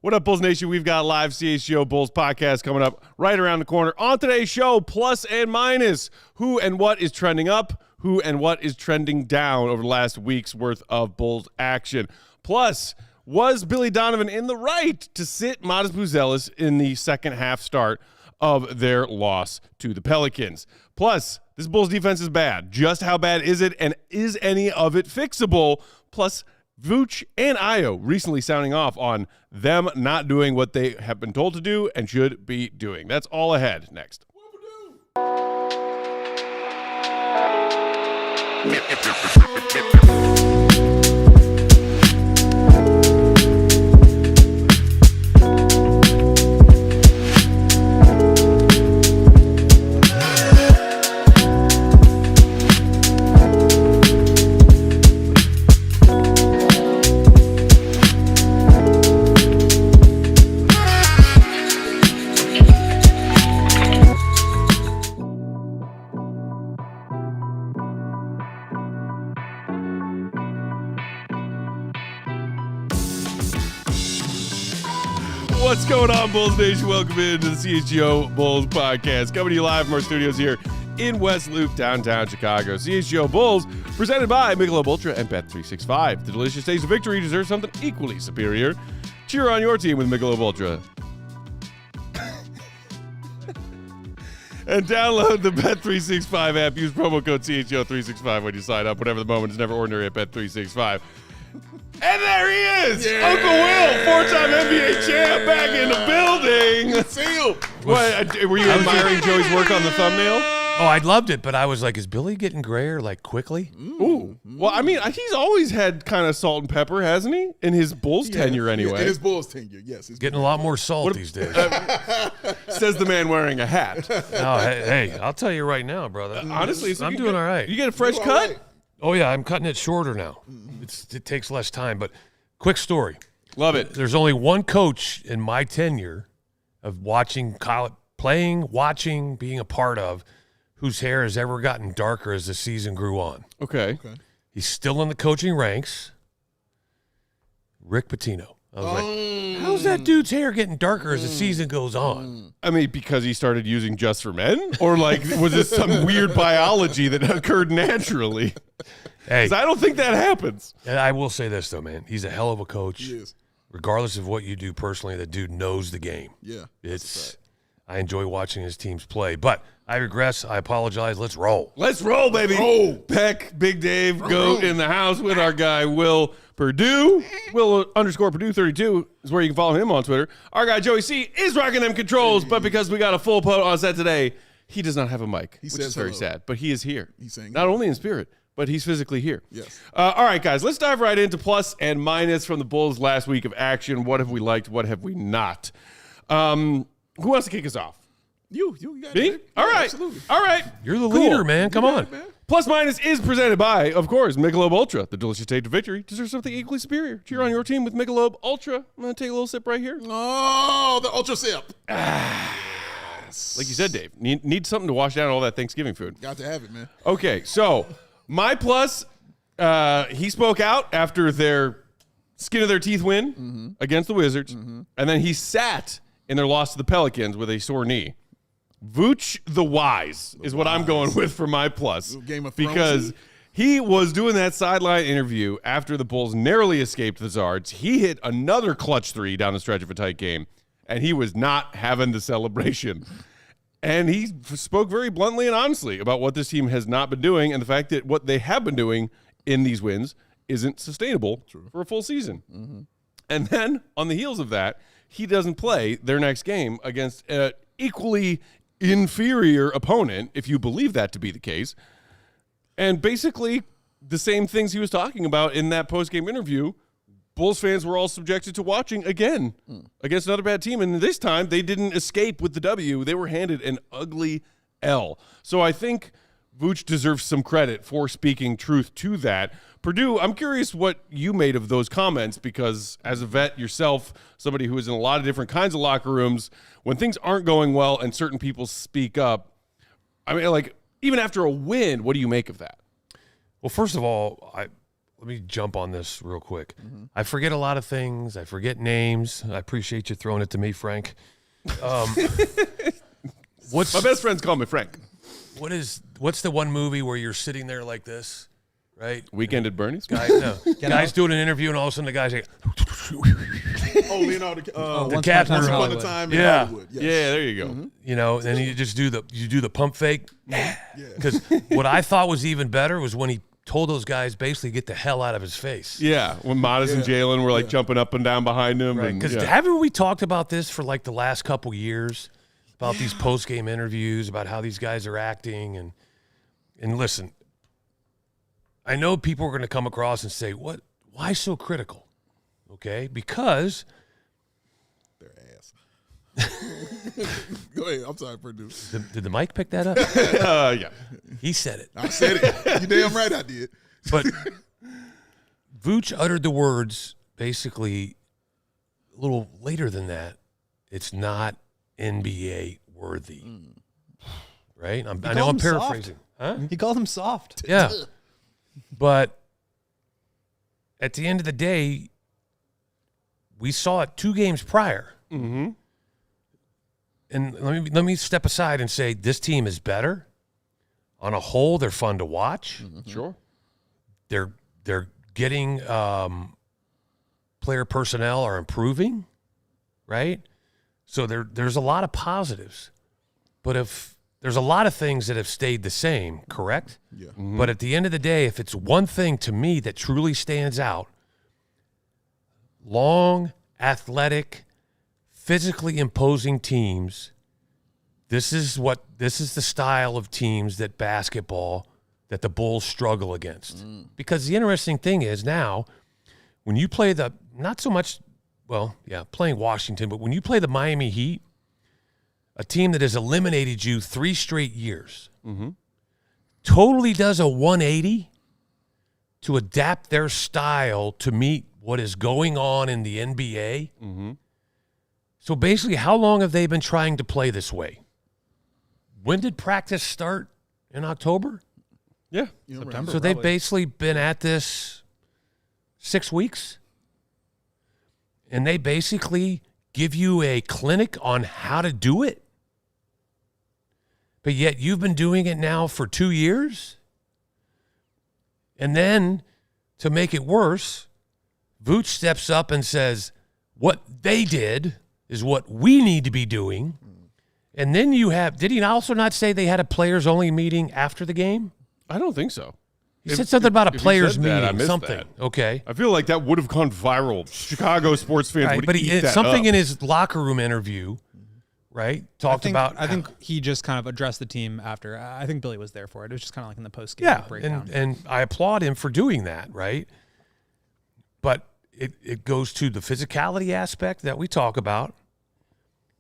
What up, Bulls Nation? We've got a live CHGO Bulls podcast coming up right around the corner. On today's show, plus and minus, who and what is trending up, who and what is trending down over the last week's worth of Bulls action. Plus, was Billy Donovan in the right to sit Matas Buzelis in the second half start of their loss to the Pelicans? Plus, this Bulls defense is bad. Just how bad is it, and is any of it fixable? Plus, Vooch and Io recently sounding off on them not doing what they have been told to do and should be doing. That's all ahead next. What's going on, Bulls Nation? Welcome into the CHGO Bulls podcast. Coming to you live from our studios here in West Loop, downtown Chicago. CHGO Bulls, presented by Nikola Vucevic and Bet365. The delicious taste of victory deserves something equally superior. Cheer on your team with Nikola Vucevic. And download the Bet365 app. Use promo code CHGO365 when you sign up. Whatever the moment is never ordinary at Bet365. And there he is, yeah. Uncle Will, four-time NBA champ, back in the building. See you. What, were you admiring Joey's work on the thumbnail? Oh, I loved it, but I was like, is Billy getting grayer, like, quickly? Ooh. Well, I mean, he's always had kind of salt and pepper, hasn't he? In his Bulls tenure, anyway. In his Bulls tenure, yes. Getting a lot more salt these days. Says the man wearing a hat. Oh, hey, I'll tell you right now, brother. Honestly, so I'm doing all right. You get a fresh cut? Right. Oh, yeah, I'm cutting it shorter now. It takes less time, but quick story. Love it. There's only one coach in my tenure of watching, playing, watching, being a part of, whose hair has ever gotten darker as the season grew on. Okay. He's still in the coaching ranks. Rick Pitino. I was like, how's that dude's hair getting darker as the season goes on? I mean, because he started using Just for Men? Or, like, was this some weird biology that occurred naturally? Hey, because I don't think that happens. And I will say this, though, man. He's a hell of a coach. He is. Regardless of what you do personally, the dude knows the game. Yeah. I enjoy watching his teams play. But I regress. I apologize. Let's roll. Let's roll, baby. Roll. Peck, Big Dave, go in the house with our guy, Will Perdue. Will_Perdue32 is where you can follow him on Twitter. Our guy, Joey C, is rocking them controls, but because we got a full pot on set today, he does not have a mic, which is very sad. But he is here. He's saying not only in spirit, but he's physically here. Yes. All right, guys, let's dive right into plus and minus from the Bulls' last week of action. What have we liked? What have we not? Who wants to kick us off? You got Me? it. All right. Absolutely. All right. You're the leader, man. Come on. Man. Plus Minus is presented by, of course, Michelob Ultra. The delicious taste of victory deserves something equally superior. Cheer on your team with Michelob Ultra. I'm going to take a little sip right here. Oh, the Ultra sip. Like you said, Dave, need something to wash down all that Thanksgiving food. Got to have it, man. Okay, so my plus, he spoke out after their skin of their teeth win against the Wizards, and then he sat in their loss to the Pelicans with a sore knee. Vooch the Wise is what I'm going with for my plus. Game of Thrones. Because he was doing that sideline interview after the Bulls narrowly escaped the Zards. He hit another clutch three down the stretch of a tight game, and he was not having the celebration. And he spoke very bluntly and honestly about what this team has not been doing and the fact that what they have been doing in these wins isn't sustainable for a full season. And then on the heels of that, he doesn't play their next game against an equally inferior opponent, if you believe that to be the case. And basically the same things he was talking about in that post-game interview, Bulls fans were all subjected to watching again against another bad team. And this time they didn't escape with the W. They were handed an ugly L. So I think Vooch deserves some credit for speaking truth to that. Perdue, I'm curious what you made of those comments, because as a vet yourself, somebody who is in a lot of different kinds of locker rooms, when things aren't going well and certain people speak up, I mean, like, even after a win, what do you make of that? Well, first of all, let me jump on this real quick. I forget a lot of things. I forget names. I appreciate you throwing it to me, Frank. What's My best friends call me Frank. what's the one movie where you're sitting there like this, right? Weekend at Bernie's? Guy's doing an interview and all of a sudden the guy's like, Oh, Leonardo. the Once cat. Upon a Once Time in upon a Hollywood. time in Yeah. Hollywood. Yes. Yeah, there you go. you know, and then you just do the pump fake. Yeah. Because what I thought was even better was when he told those guys basically get the hell out of his face. Yeah, when Matas and Jalen were like jumping up and down behind him. Right, and, because haven't we talked about this for like the last couple years about these post-game interviews, about how these guys are acting, and listen, I know people are going to come across and say, "What? Why so critical?" Okay, because Their ass. Go ahead. I'm sorry, Perdue. did the mic pick that up? yeah. He said it, I said it. You damn right I did. but Vooch uttered the words basically a little later than that. It's not NBA worthy, right? I know called I'm him soft. paraphrasing. Huh? He called him soft. Yeah. But at the end of the day, we saw it 2 games prior. Mm-hmm. And let me step aside and say this team is better. On a whole, they're fun to watch. Sure. They're getting player personnel are improving, right? So there's a lot of positives. But if there's a lot of things that have stayed the same, correct? Yeah. But at the end of the day, if it's one thing to me that truly stands out, long, athletic, physically imposing teams, this is the style of teams that that the Bulls struggle against. Because the interesting thing is now, when you play playing Washington, but when you play the Miami Heat, a team that has eliminated you 3 straight years, totally does a 180 to adapt their style to meet what is going on in the NBA. So basically, how long have they been trying to play this way? When did practice start? In October? Yeah. September. So they've basically been at this 6 weeks. And they basically give you a clinic on how to do it. But yet you've been doing it now for 2 years. And then to make it worse, Vooch steps up and says, what they did is what we need to be doing. And then did he also not say they had a players only meeting after the game? I don't think so. He said something about a if he players said that, I meeting, missed something. that. Okay. I feel like that would have gone viral. Chicago sports fans Right, would but eat that something up. in his locker room interview, right, talked about. I think he just kind of addressed the team after. I think Billy was there for it. It was just kind of like in the post game breakdown. and I applaud him for doing that, right? But it goes to the physicality aspect that we talk about,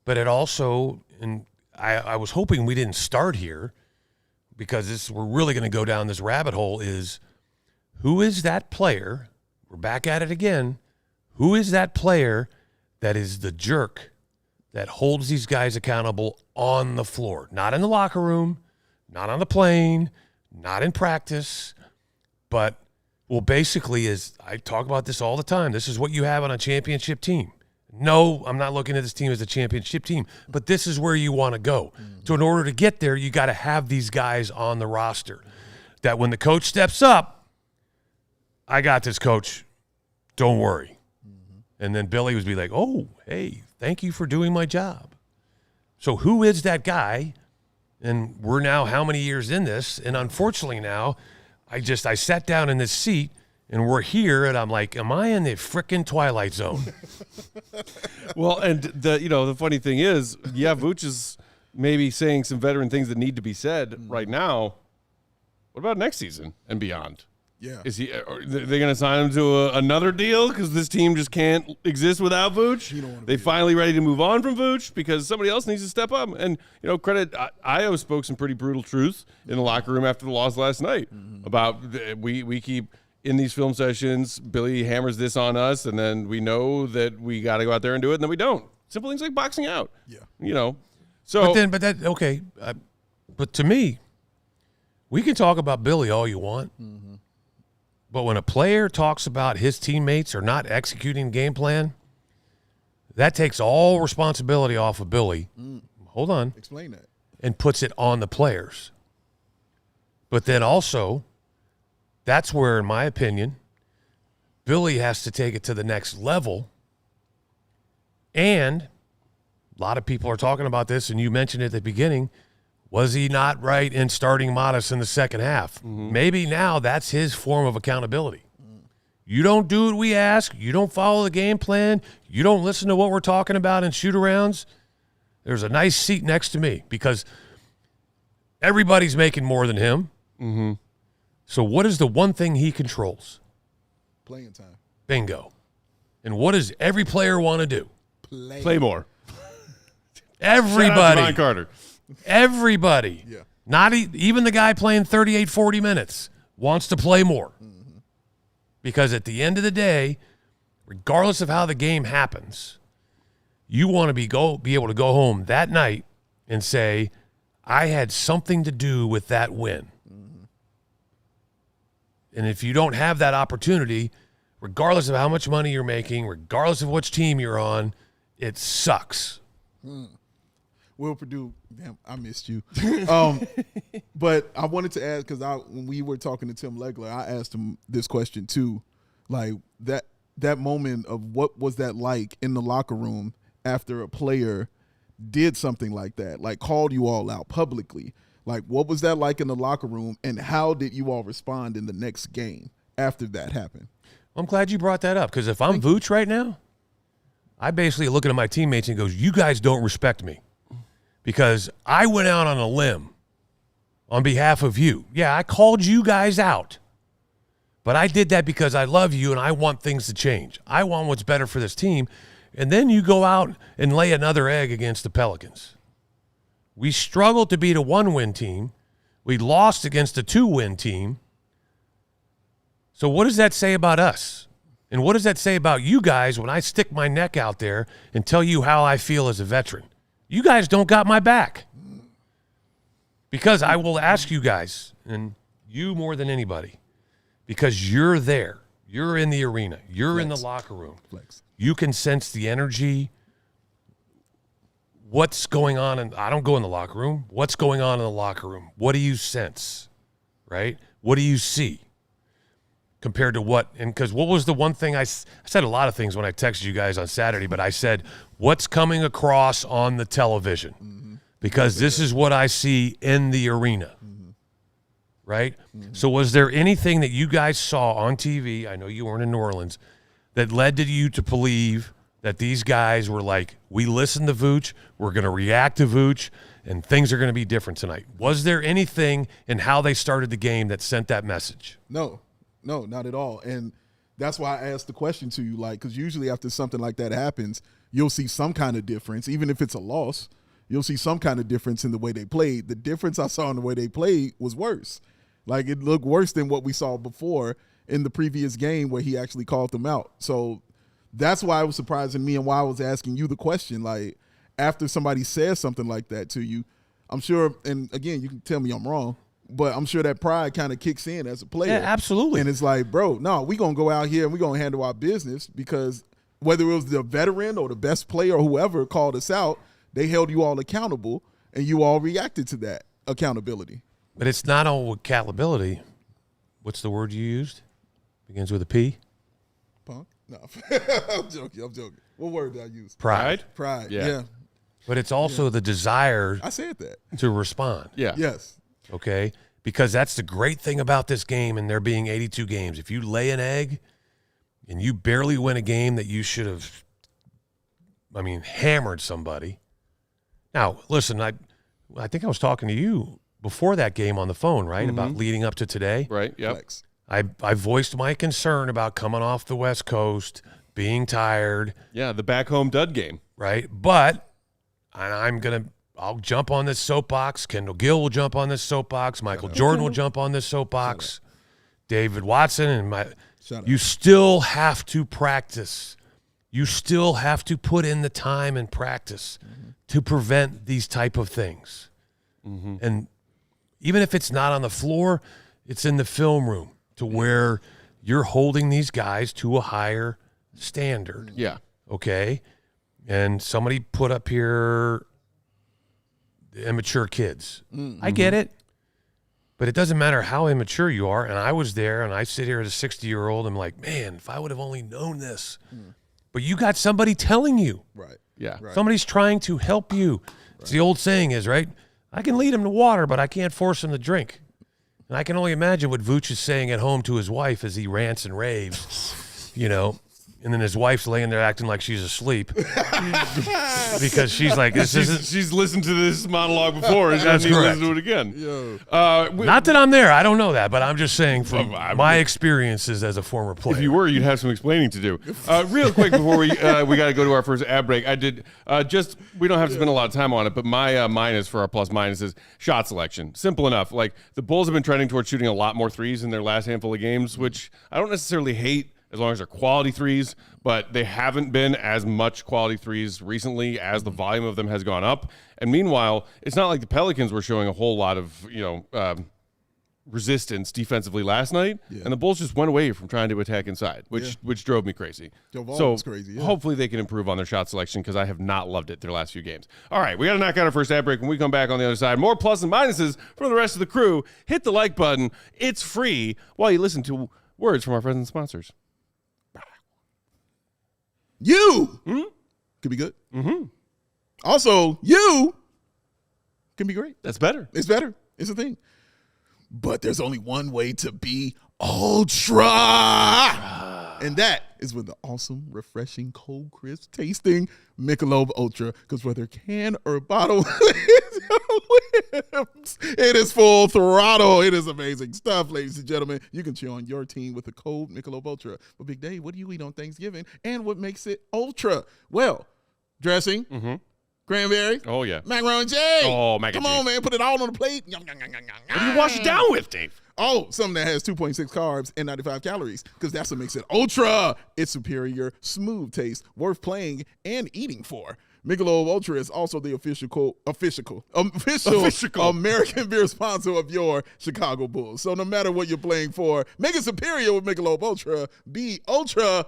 but it also, and I was hoping we didn't start here because we're really going to go down this rabbit hole, is who is that player? We're back at it again. Who is that player that is the jerk that holds these guys accountable on the floor? Not in the locker room, not on the plane, not in practice, but, well, basically, I talk about this all the time. This is what you have on a championship team. No, I'm not looking at this team as a championship team, but this is where you want to go. So in order to get there, you got to have these guys on the roster that when the coach steps up, I got this, coach. Don't worry. And then Billy would be like, oh, hey, thank you for doing my job. So who is that guy? And we're now how many years in this? And unfortunately now, I sat down in this seat and we're here, and I'm like, am I in the frickin' Twilight Zone? Well, and the funny thing is, Vooch is maybe saying some veteran things that need to be said right now. What about next season and beyond? Yeah. Is he? Are they going to sign him to another deal because this team just can't exist without Vooch? They finally ready to move on from Vooch because somebody else needs to step up. And credit Io spoke some pretty brutal truths in the locker room after the loss last night about we keep. In these film sessions, Billy hammers this on us, and then we know that we got to go out there and do it, and then we don't. Simple things like boxing out. Yeah. So. But to me, we can talk about Billy all you want, But when a player talks about his teammates are not executing game plan, that takes all responsibility off of Billy. Hold on. Explain that. And puts it on the players. But then also, that's where, in my opinion, Billy has to take it to the next level. And a lot of people are talking about this, and you mentioned it at the beginning. Was he not right in starting Matas in the second half? Maybe now that's his form of accountability. You don't do what we ask. You don't follow the game plan. You don't listen to what we're talking about in shoot-arounds. There's a nice seat next to me because everybody's making more than him. So what is the one thing he controls? Playing time. Bingo. And what does every player want to do? Play more. Everybody. Shout out to Ron Carter. Everybody. Yeah. Not even the guy playing 38, 40 minutes wants to play more. Because at the end of the day, regardless of how the game happens, you want to be able to go home that night and say, I had something to do with that win. And if you don't have that opportunity, regardless of how much money you're making, regardless of which team you're on, it sucks. Will Perdue, damn, I missed you. But I wanted to ask, because when we were talking to Tim Legler, I asked him this question too. Like that moment of what was that like in the locker room after a player did something like that, like called you all out publicly. Like, what was that like in the locker room, and how did you all respond in the next game after that happened? I'm glad you brought that up, because if I'm Vooch right now, I basically looking at my teammates and goes, you guys don't respect me. Because I went out on a limb on behalf of you. Yeah, I called you guys out. But I did that because I love you and I want things to change. I want what's better for this team. And then you go out and lay another egg against the Pelicans. We struggled to beat a 1-win team. We lost against a 2-win team. So what does that say about us? And what does that say about you guys when I stick my neck out there and tell you how I feel as a veteran? You guys don't got my back. Because I will ask you guys, and you more than anybody, because you're there. You're in the arena. You're in the locker room. You can sense the energy. What's going on? And I don't go in the locker room. What's going on in the locker room? What do you sense? Right? What do you see? Compared to what? And because what was the one thing I said a lot of things when I texted you guys on Saturday, but I said, what's coming across on the television? Because this is what I see in the arena. Right? So was there anything that you guys saw on TV, I know you weren't in New Orleans, that led to you to believe that these guys were like, we listened to Vooch, we're going to react to Vooch, and things are going to be different tonight? Was there anything in how they started the game that sent that message? No, not at all. And that's why I asked the question to you, like, because usually after something like that happens, you'll see some kind of difference. Even if it's a loss, you'll see some kind of difference in the way they played. The difference I saw in the way they played was worse. Like, it looked worse than what we saw before in the previous game where he actually called them out. So that's why it was surprising me and why I was asking you the question. Like, after somebody says something like that to you, I'm sure, and again, you can tell me I'm wrong, but I'm sure that pride kind of kicks in as a player. Yeah, absolutely. And it's like, bro, no, we're going to go out here and we're going to handle our business, because whether it was the veteran or the best player or whoever called us out, they held you all accountable and you all reacted to that accountability. But it's not all accountability. What's the word you used? Begins with a P? Punk? No. I'm joking. What word did I use? Pride. Pride, Yeah. yeah. But it's also the desire I said that. to respond. Yeah. Yes. Okay? Because that's the great thing about this game and there being 82 games. If you lay an egg and you barely win a game that you should have, hammered somebody. Now, listen, I think I was talking to you before that game on the phone, right, about leading up to today. Right, yep. Flex. I voiced my concern about coming off the West Coast, being tired. Yeah, the back home dud game. Right? But I'll jump on this soapbox. Kendall Gill will jump on this soapbox. Michael Jordan will jump on this soapbox. David Watson and you still have to practice. You still have to put in the time and practice to prevent these type of things. And even if it's not on the floor, it's in the film room to where you're holding these guys to a higher standard. Yeah. Okay? And somebody put up here the immature kids. I get it. But it doesn't matter how immature you are. And I was there, and I sit here as a 60-year-old. I'm like, man, if I would have only known this. But you got somebody telling you. Right. Yeah. Right. Somebody's trying to help you. It's the old saying is, right? I can lead him to water, but I can't force him to drink. And I can only imagine what Vooch is saying at home to his wife as he rants and raves, you know. And then his wife's laying there acting like she's asleep because she's like, "This isn't." She's listened to this monologue before, and That's she needs to correct. listen to it again. Not that I'm there. I don't know that, but I'm just saying from I- my experiences as a former player. If you were, you'd have some explaining to do. Real quick before we got to go to our first ad break, I did we don't have to spend a lot of time on it, but my minus for our plus minus is shot selection. Simple enough. Like the Bulls have been trending towards shooting a lot more threes in their last handful of games, which I don't necessarily hate as long as they're quality threes, but they haven't been as much quality threes recently as the volume of them has gone up. And meanwhile, it's not like the Pelicans were showing a whole lot of, resistance defensively last night, and the Bulls just went away from trying to attack inside, which drove me crazy. Was crazy. Yeah. Hopefully they can improve on their shot selection because I have not loved it their last few games. All right, we got to knock out our first ad break. When we come back on the other side, more plus and minuses for the rest of the crew. Hit the like button. It's free while you listen to words from our friends and sponsors. You could be good. Also, you can be great. That's better. It's better. It's a thing. But there's only one way to be ultra. And that is with the awesome, refreshing, cold, crisp tasting Michelob Ultra. Because whether can or bottle, it is full throttle. It is amazing stuff, ladies and gentlemen. You can cheer on your team with the cold Michelob Ultra. But Big Dave, what do you eat on Thanksgiving? And what makes it ultra? Well, dressing. Cranberry. Oh, yeah. Macaroni and cheese. Oh, mac and Come on, cheese. man. Put it all on the plate. Yum, yum, yum, yum, yum, What do you wash it down with, Dave? Oh, something that has 2.6 carbs and 95 calories, because that's what makes it ultra. It's superior, smooth taste, worth playing and eating for. Michelob Ultra is also the official American beer sponsor of your Chicago Bulls. So no matter what you're playing for, make it superior with Michelob Ultra. Be ultra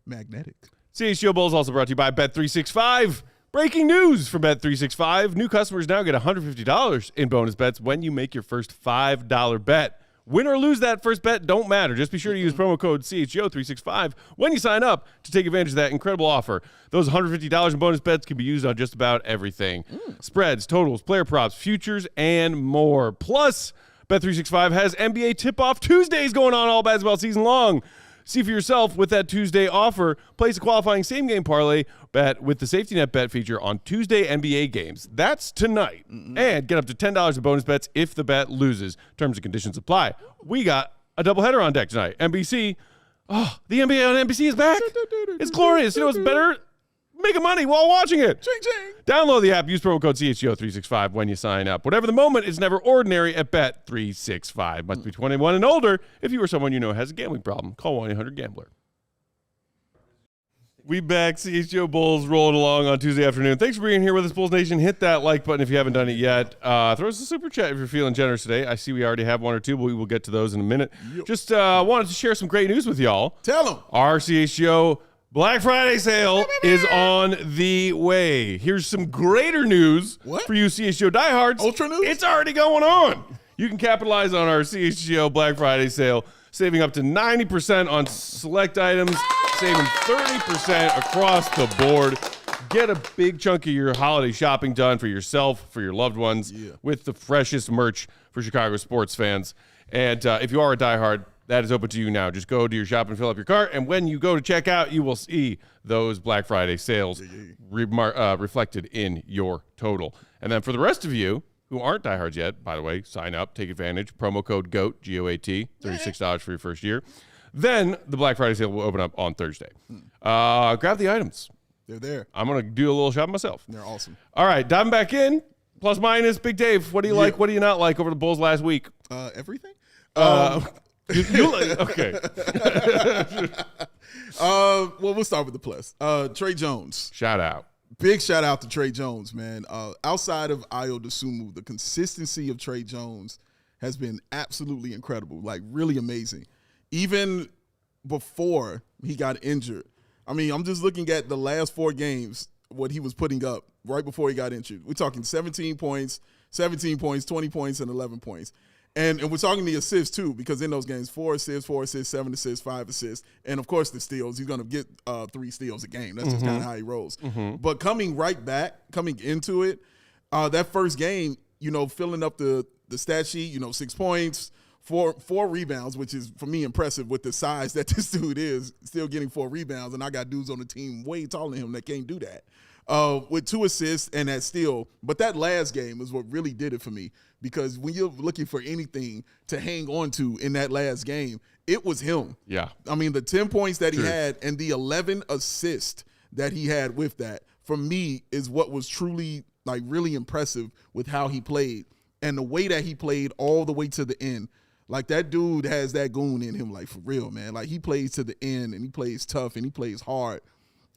magnetic. CHGO Bulls also brought to you by Bet365. Breaking news from Bet365. New customers now get $150 in bonus bets when you make your first $5 bet. Win or lose that first bet, don't matter. Just be sure to use promo code CHGO365 when you sign up to take advantage of that incredible offer. Those $150 in bonus bets can be used on just about everything. Spreads, totals, player props, futures, and more. Plus, Bet365 has NBA Tip-Off Tuesdays going on all basketball season long. See for yourself with that Tuesday offer. Place a qualifying same-game parlay bet with the Safety Net bet feature on Tuesday NBA games. That's tonight. And get up to $10 in bonus bets if the bet loses. Terms and conditions apply. We got a doubleheader on deck tonight. NBC. Oh, the NBA on NBC is back. It's glorious. You know what's better? Making money while watching it. Ching, ching. Download the app. Use promo code CHGO365 when you sign up. Whatever the moment, it's never ordinary at Bet365. Must be 21 and older. If you or someone you know has a gambling problem, call 1-800-GAMBLER. We back. CHGO Bulls rolling along on Tuesday afternoon. Thanks for being here with us, Bulls Nation. Hit that like button if you haven't done it yet. Throw us a super chat if you're feeling generous today. I see we already have one or two, but we will get to those in a minute. Just wanted to share some great news with y'all. Tell them. Our CHGO Black Friday sale is on the way. Here's some greater news for you CHGO diehards. Ultra news? It's already going on. You can capitalize on our CHGO Black Friday sale, saving up to 90% on select items, saving 30% across the board. Get a big chunk of your holiday shopping done for yourself, for your loved ones, with the freshest merch for Chicago sports fans. And if you are a diehard, that is open to you now. Just go to your shop and fill up your cart, and when you go to check out, you will see those Black Friday sales reflected in your total. And then for the rest of you who aren't diehards yet, by the way, sign up, take advantage. Promo code GOAT, G-O-A-T, $36 for your first year. Then the Black Friday sale will open up on Thursday. Grab the items. They're there. I'm going to do a little shopping myself. They're awesome. All right, diving back in. Plus minus, Big Dave. What do you like? What do you not like over the Bulls last week? Everything? Okay. Well, we'll start with the plus. Tre Jones. Shout out. Big shout out to Tre Jones, man. Outside of Dosunmu, the consistency of Tre Jones has been absolutely incredible, like really amazing. even before he got injured. I mean, I'm just looking at the last 4 games, what he was putting up right before he got injured. We're talking 17 points, 20 points, and 11 points. And we're talking the assists, too, because in those games, 4 assists, 7 assists, 5 assists. And, of course, the steals. He's going to get 3 steals a game. That's just kind of how he rolls. But coming into it, that first game, filling up the stat sheet, 6 points, four rebounds, which is, for me, impressive with the size that this dude is, still getting 4 rebounds. And I got dudes on the team way taller than him that can't do that. With 2 assists and that steal. But that last game is what really did it for me, because when you're looking for anything to hang on to in that last game, it was him. Yeah. I mean, the 10 points that he had and the 11 assists that he had with that, for me, is what was truly, really impressive with how he played and the way that he played all the way to the end. Like, that dude has that goon in him, for real, man. Like, he plays to the end, and he plays tough, and he plays hard.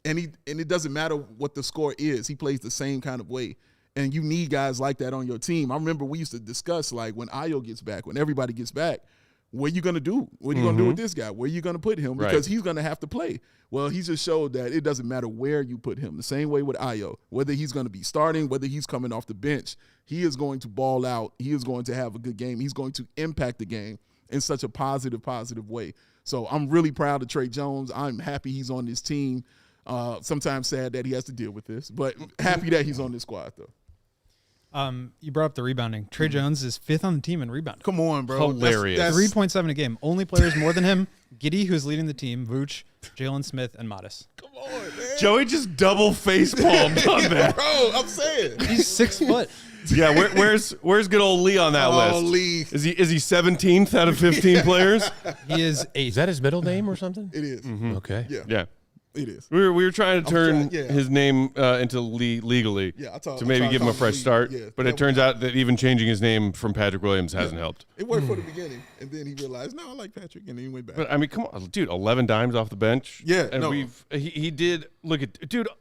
And it doesn't matter what the score is. He plays the same kind of way. And you need guys like that on your team. I remember we used to discuss, when Ayo gets back, when everybody gets back, what are you going to do? What are you going to do with this guy? Where are you going to put him? Because he's going to have to play. Well, he just showed that it doesn't matter where you put him. The same way with Ayo. Whether he's going to be starting, whether he's coming off the bench, he is going to ball out. He is going to have a good game. He's going to impact the game in such a positive way. So I'm really proud of Tre Jones. I'm happy he's on this team. Sometimes sad that he has to deal with this, but happy that he's on this squad, though. You brought up the rebounding. Tre Jones is 5th on the team in rebounding. Come on, bro. Hilarious. That's 3.7 a game. Only players more than him: Giddey, who's leading the team, Vooch, Jalen Smith, and Matas. come on, man. Joey just double face palmed on that. Bro, I'm saying. He's 6 foot. Yeah, where's good old Lee on that list? Lee. Is he 17th out of 15 players? He is 8th. Is that his middle name or something? It is. Okay. Yeah. Yeah. It is. We were trying to turn trying, yeah. his name into Lee legally to maybe give him a fresh start. Yeah, but it turns out that even changing his name from Patrick Williams hasn't helped. It worked for the beginning, and then he realized, no, I like Patrick, and then he went back. But I mean, come on, dude, 11 dimes off the bench. Yeah, and no. he did look at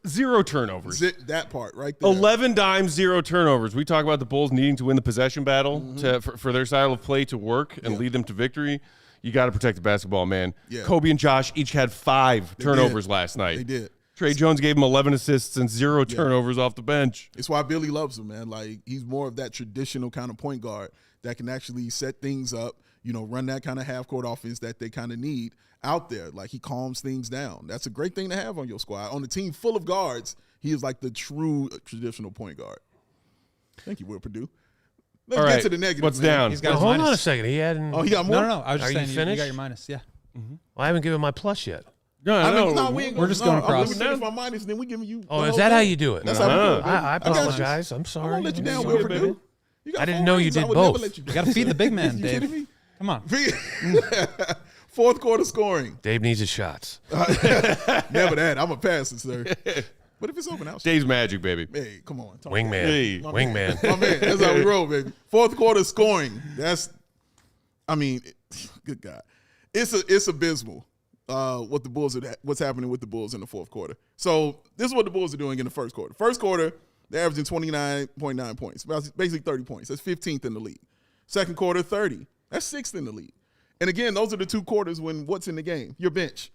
0 turnovers. That part right there. 11 dimes, 0 turnovers. We talk about the Bulls needing to win the possession battle for their style of play to work and lead them to victory. You got to protect the basketball, man. Yeah. Coby and Josh each had 5 turnovers last night. They did. Tre Jones gave him 11 assists and 0 turnovers off the bench. It's why Billy loves him, man. Like, he's more of that traditional kind of point guard that can actually set things up, run that kind of half-court offense that they kind of need out there. Like, he calms things down. That's a great thing to have on your squad. On a team full of guards, he is like the true traditional point guard. Thank you, Will Perdue. Let's get to the negative. What's man. down? He's got Well, his hold minus. on a second. He hadn't. Oh, he got more? No. I was just Are you saying you finished? got your minus. Yeah. Well, I haven't given my plus yet. No, We ain't We're just going across. Let me finish my minus, and then we giving you. Oh, the is whole that how thing. you do it? That's how we do it. baby. I got you. apologize. I'm I sorry. won't let you down, I'm Will sorry, Perdue. baby. You got I didn't 4 know you rings. I did would never both. let you You got to feed the big man, You Dave. kidding me? Come on. Fourth quarter scoring. Dave needs his shots. Never that. I'm a passer, sir. But if it's open, I'll shoot. Dave's magic, baby. Hey, come on. Talk Wingman. Hey. My Wingman. My man. That's how we roll, baby. Fourth quarter scoring. Good God. It's abysmal. What's happening with the Bulls in the fourth quarter. So this is what the Bulls are doing in the first quarter. First quarter, they're averaging 29.9 points, basically 30 points. That's 15th in the league. Second quarter, 30. That's 6th in the league. And again, those are the 2 quarters when what's in the game? Your bench.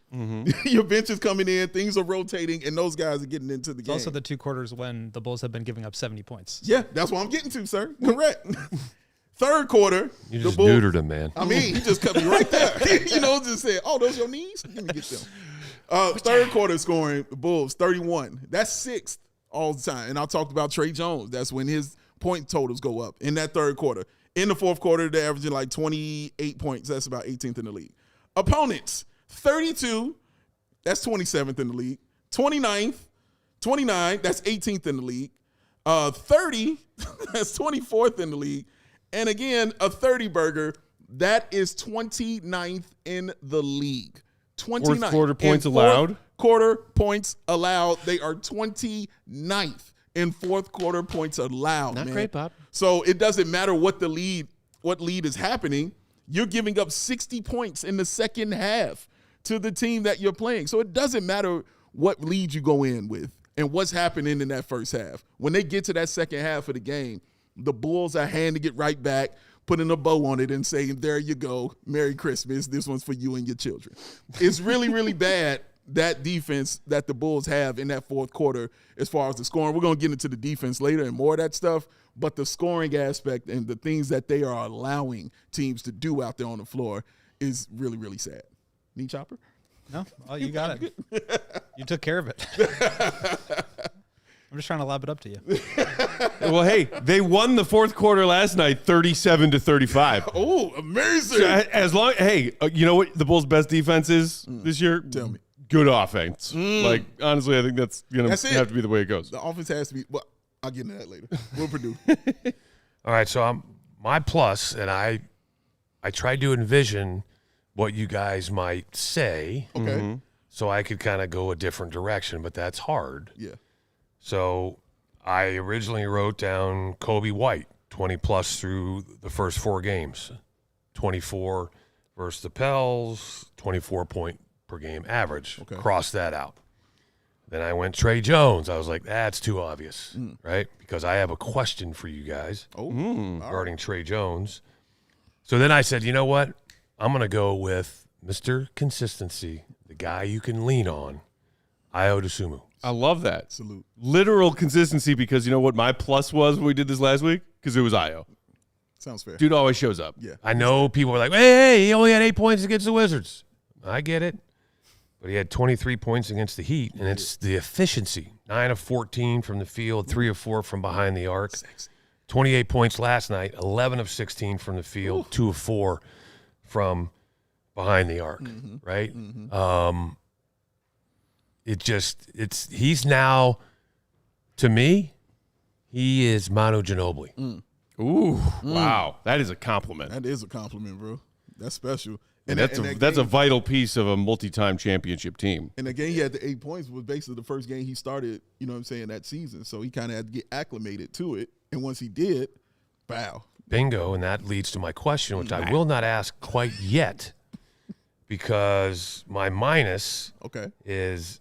Your bench is coming in, things are rotating, and those guys are getting into the It's game. also the 2 quarters when the Bulls have been giving up 70 points. Yeah, that's what I'm getting to, sir. Correct. Third quarter, You the just Bulls. neutered him, man. I mean, he just cut me right there. Just said, oh, those your knees? Let me get them. Third quarter scoring, the Bulls, 31. That's 6th all the time. And I talked about Tre Jones. That's when his point totals go up in that third quarter. In the fourth quarter, they're averaging like 28 points. That's about 18th in the league. Opponents, 32. That's 27th in the league. 29, that's 18th in the league. 30, that's 24th in the league. And again, a 30-burger, that is 29th in the league. 29th. Fourth quarter points allowed? Fourth quarter points allowed. They are 29th in fourth quarter points allowed, Not man. great, Bob. So it doesn't matter what lead is happening. You're giving up 60 points in the second half to the team that you're playing. So it doesn't matter what lead you go in with and what's happening in that first half. When they get to that second half of the game, the Bulls are handing it right back putting a bow on it and saying, there you go, Merry Christmas, this one's for you and your children. It's really, really bad, that defense that the Bulls have in that fourth quarter as far as the scoring. We're going to get into the defense later and more of that stuff, but the scoring aspect and the things that they are allowing teams to do out there on the floor is really, really sad. Need chopper? No, oh, you got it. You took care of it. I'm just trying to lob it up to you. Well, hey, they won the fourth quarter last night, 37-35. Oh, amazing! So, as long, hey, you know what the Bulls' best defense is this year? Tell me. Good offense. Like, honestly, I think that's gonna have to be the way it goes. The offense has to be. Well, I'll get into that later. We'll Perdue. All right, so my plus, and I tried to envision what you guys might say, Okay. so I could kind of go a different direction, but that's hard. Yeah. So I originally wrote down Coby White, 20-plus through the first 4 games, 24 versus the Pels, 24-point-per-game average. Okay. Cross that out. Then I went Tre Jones. I was like, that's too obvious, right? Because I have a question for you guys regarding Tre Jones. So then I said, you know what? I'm going to go with Mr. Consistency, the guy you can lean on, Dosunmu. I love that. Salute. Literal consistency, because you know what my plus was when we did this last week? Because it was Io. Sounds fair. Dude always shows up. Yeah. I know people are like, hey, he only had 8 points against the Wizards. I get it. But he had 23 points against the Heat, and it's the efficiency. 9 of 14 from the field, 3 of 4 from behind the arc. 28 points last night, 11 of 16 from the field, 2 of 4 from behind the arc, right? He's now, to me, he is Manu Ginobili. Ooh, wow. That is a compliment. That is a compliment, bro. That's special. And that's a vital piece of a multi-time championship team. And again, he had the 8 points, was basically the first game he started, you know what I'm saying, that season. So he kind of had to get acclimated to it. And once he did, bow. Bingo, and that leads to my question, which I will not ask quite yet, because my minus is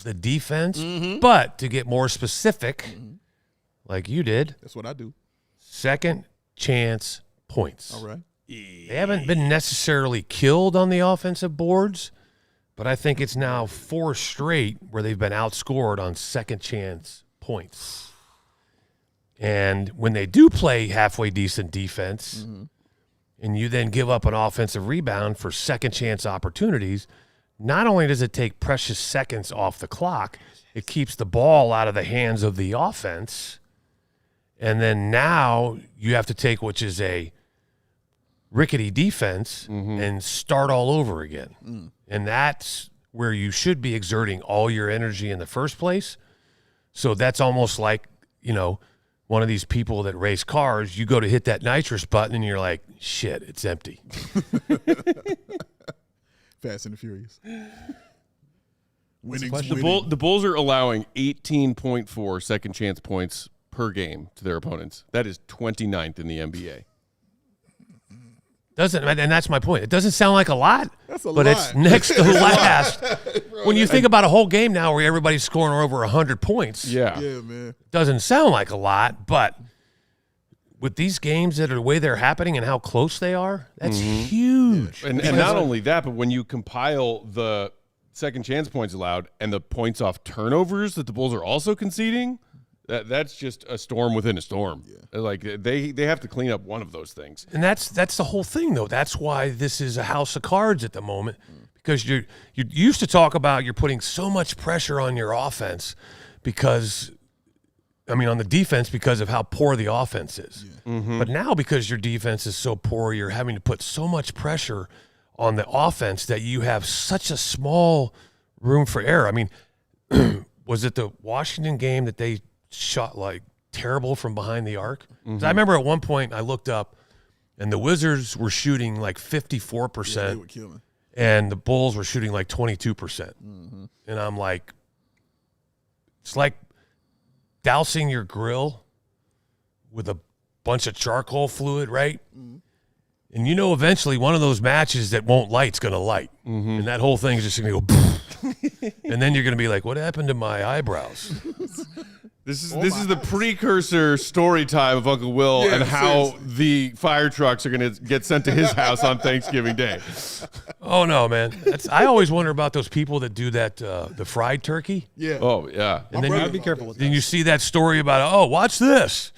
the defense. But to get more specific, like you did, That's what I do. second chance points. All right. They haven't been necessarily killed on the offensive boards, but I think it's now 4 straight where they've been outscored on second chance points. And when they do play halfway decent defense, and you then give up an offensive rebound for second chance opportunities, not only does it take precious seconds off the clock, it keeps the ball out of the hands of the offense. And then now you have to take, which is a rickety defense, and start all over again. And that's where you should be exerting all your energy in the first place. So that's almost like, you know, one of these people that race cars, you go to hit that nitrous button and you're like, shit, it's empty. Fast and the Furious. The Bulls are allowing 18.4 second chance points per game to their opponents. That is 29th in the NBA. And that's my point. It doesn't sound like a lot, That's a but lot. it's next to last. When you think about a whole game now where everybody's scoring over 100 points, Yeah. Yeah, man. doesn't sound like a lot, but with these games that are the way they're happening and how close they are, that's huge. And not only that, but when you compile the second chance points allowed and the points off turnovers that the Bulls are also conceding, that's just a storm within a storm. Yeah. Like they have to clean up one of those things. And that's the whole thing, though. That's why this is a house of cards at the moment, because you used to talk about you're putting so much pressure on your offense on the defense because of how poor the offense is. Yeah. But now because your defense is so poor, you're having to put so much pressure on the offense that you have such a small room for error. I mean, was it the Washington game that they shot like terrible from behind the arc? 'Cause I remember at one point I looked up and the Wizards were shooting like 54%. Yeah, they were killing. And the Bulls were shooting like 22%. And I'm like, it's like dousing your grill with a bunch of charcoal fluid, right? And you know eventually one of those matches that won't light's going to light. And that whole thing is just going to go, and then you're going to be like, what happened to my eyebrows? This is the precursor story time of Uncle Will Yeah, and how seriously. the fire trucks are going to get sent to his house on Thanksgiving Day. Oh no, man! I always wonder about those people that do that the fried turkey. Yeah. Oh, yeah. And then I'd be careful with Then that. you see that story about, oh, watch this.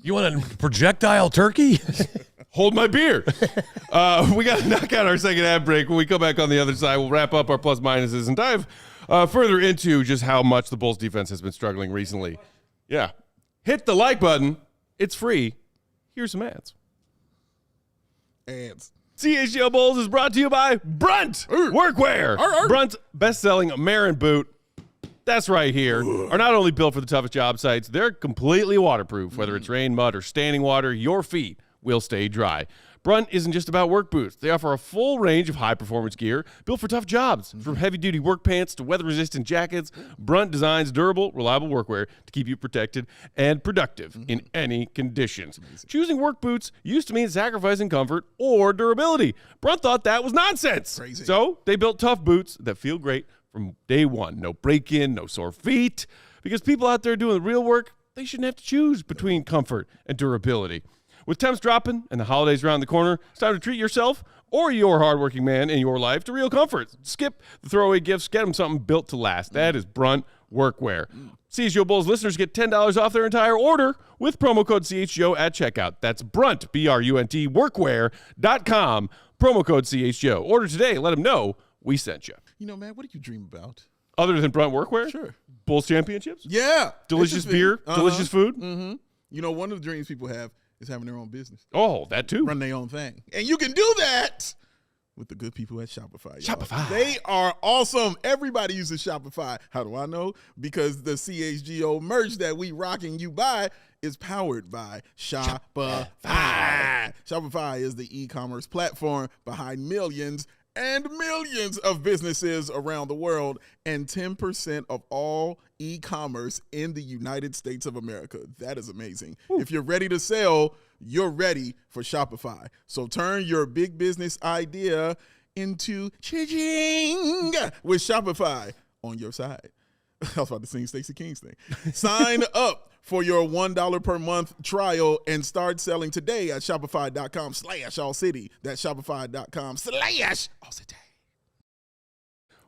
You want a projectile turkey? Hold my beer. We got to knock out our second ad break. When we come back on the other side, we'll wrap up our plus minuses and dive further into just how much the Bulls defense has been struggling recently. Yeah. Hit the like button. It's free. Here's some ads. Ads. CHGO Bulls is brought to you by Brunt Workwear. Brunt's best-selling Marin boot. That's right here. Are not only built for the toughest job sites, they're completely waterproof. Whether it's rain, mud, or standing water, your feet will stay dry. Brunt isn't just about work boots. They offer a full range of high-performance gear built for tough jobs. From heavy-duty work pants to weather-resistant jackets, Brunt designs durable, reliable workwear to keep you protected and productive in any conditions. Choosing work boots used to mean sacrificing comfort or durability. Brunt thought that was nonsense. Crazy. So they built tough boots that feel great from day one. No break-in, no sore feet. Because people out there doing the real work, they shouldn't have to choose between comfort and durability. With temps dropping and the holidays around the corner, it's time to treat yourself or your hardworking man in your life to real comfort. Skip the throwaway gifts. Get them something built to last. That is Brunt Workwear. CHGO Bulls listeners get $10 off their entire order with promo code CHGO at checkout. That's Brunt, B-R-U-N-T, workwear.com, promo code CHGO. Order today. Let them know we sent you. You know, man, what do you dream about? Other than Brunt Workwear? Sure. Bulls championships? Yeah. Delicious beer? Delicious food? You know, one of the dreams people have is having their own business, Oh, that too. run their own thing. And you can do that with the good people at Shopify. y'all. Shopify. They are awesome. Everybody uses Shopify. How do I know? Because the CHGO merch that we rocking you buy is powered by Shopify. Shopify is the e-commerce platform behind millions and millions of businesses around the world and 10% of all e-commerce in the United States of America. That is amazing. If you're ready to sell, you're ready for Shopify. So turn your big business idea into ching with Shopify on your side. I was about to sing Stacey King's thing. Sign up for your $1 per month trial and start selling today at shopify.com/allcity. That's shopify.com/allcity.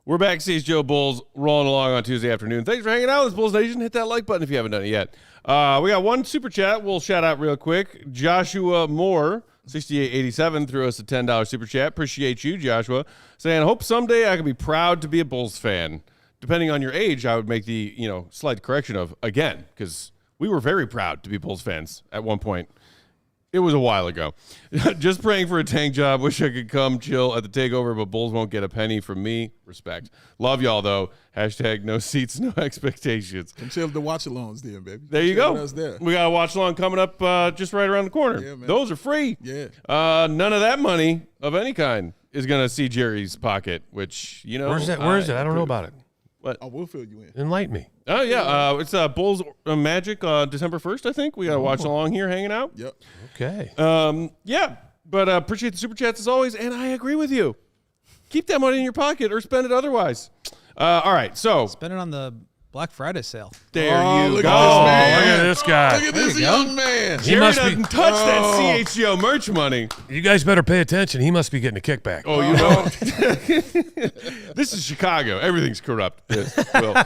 We're back, CHGO Bulls, rolling along on Tuesday afternoon. Thanks for hanging out with us, Bulls Nation. Hit that like button if you haven't done it yet. We got one super chat we'll shout out real quick. Joshua Moore, 6887, threw us a $10 super chat. Appreciate you, Joshua. Saying, hope someday I can be proud to be a Bulls fan. Depending on your age, I would make the slight correction of again, because we were very proud to be Bulls fans at one point. It was a while ago. Just praying for a tank job. Wish I could come chill at the takeover, but Bulls won't get a penny from me. Respect. Love y'all, though. Hashtag no seats, no expectations. Come chill the watch-alongs then, baby. There you Chill go. with us there. We got a watch along coming up just right around the corner. Yeah, man. Those are free. Yeah. None of that money of any kind is going to see Jerry's pocket, which, Where's that? Where is it? I don't know about it. I will fill you in. Enlighten me. Oh, yeah. It's Bulls Magic December 1st, I think. We got to watch along here hanging out. Yep. Okay. Yeah, but appreciate the super chats as always, and I agree with you. Keep that money in your pocket or spend it otherwise. All right, so Spend it on the Black Friday sale. there Oh, you look go. at this man. Look at this guy. Look at this young man. He Jerry must be- doesn't touch that CHGO merch money. You guys better pay attention. He must be getting a kickback. Oh, you know, this is Chicago. Everything's corrupt. Yes, Will. All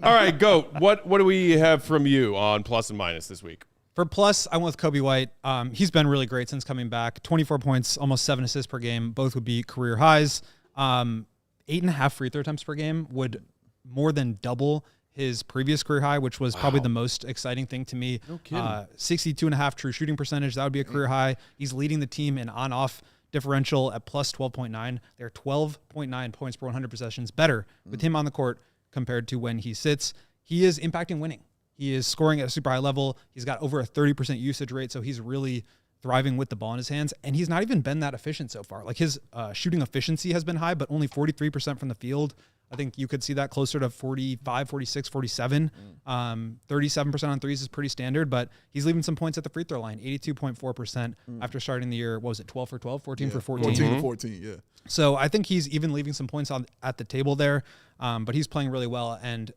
right, go. What do we have from you on plus and minus this week? For plus, I went with Coby White. He's been really great since coming back. 24 points, almost 7 assists per game. Both would be career highs. 8.5 free throw attempts per game would more than double his previous career high, which was probably the most exciting thing to me. No kidding. 62.5 true shooting percentage. That would be a career high. He's leading the team in on-off differential at plus 12.9. They're 12.9 points per 100 possessions better with him on the court compared to when he sits. He is impacting winning. He is scoring at a super high level. He's got over a 30% usage rate, so he's really thriving with the ball in his hands, and he's not even been that efficient so far. Like his shooting efficiency has been high, but only 43% from the field. I think you could see that closer to 45, 46, 47. 37% on threes is pretty standard, but he's leaving some points at the free throw line, 82.4% after starting the year. What was it, 12 for 12, 14 for 14? 14 to 14, yeah. So I think he's even leaving some points at the table there, but he's playing really well. And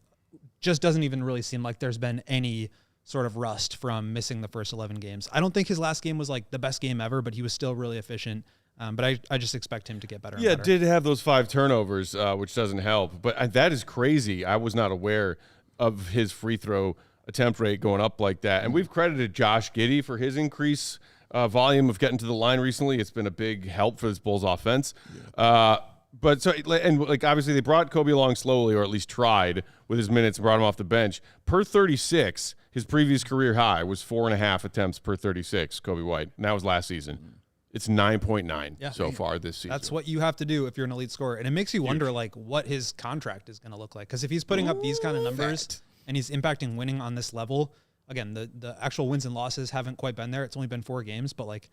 just doesn't even really seem like there's been any sort of rust from missing the first 11 games. I don't think his last game was like the best game ever, but he was still really efficient. But I just expect him to get better. Yeah, and better. did have those 5 turnovers, which doesn't help. But that is crazy. I was not aware of his free throw attempt rate going up like that. And we've credited Josh Giddey for his increase volume of getting to the line recently. It's been a big help for this Bulls offense. Yeah. But so, and like obviously they brought Coby along slowly, or at least tried with his minutes and brought him off the bench. Per 36, his previous career high was 4.5 attempts per 36, Coby White. And that was last season. It's 9.9 so far this season. That's what you have to do if you're an elite scorer. And it makes you wonder like what his contract is going to look like. Because if he's putting up these kind of numbers and he's impacting winning on this level, again, the actual wins and losses haven't quite been there. It's only been 4 games, but like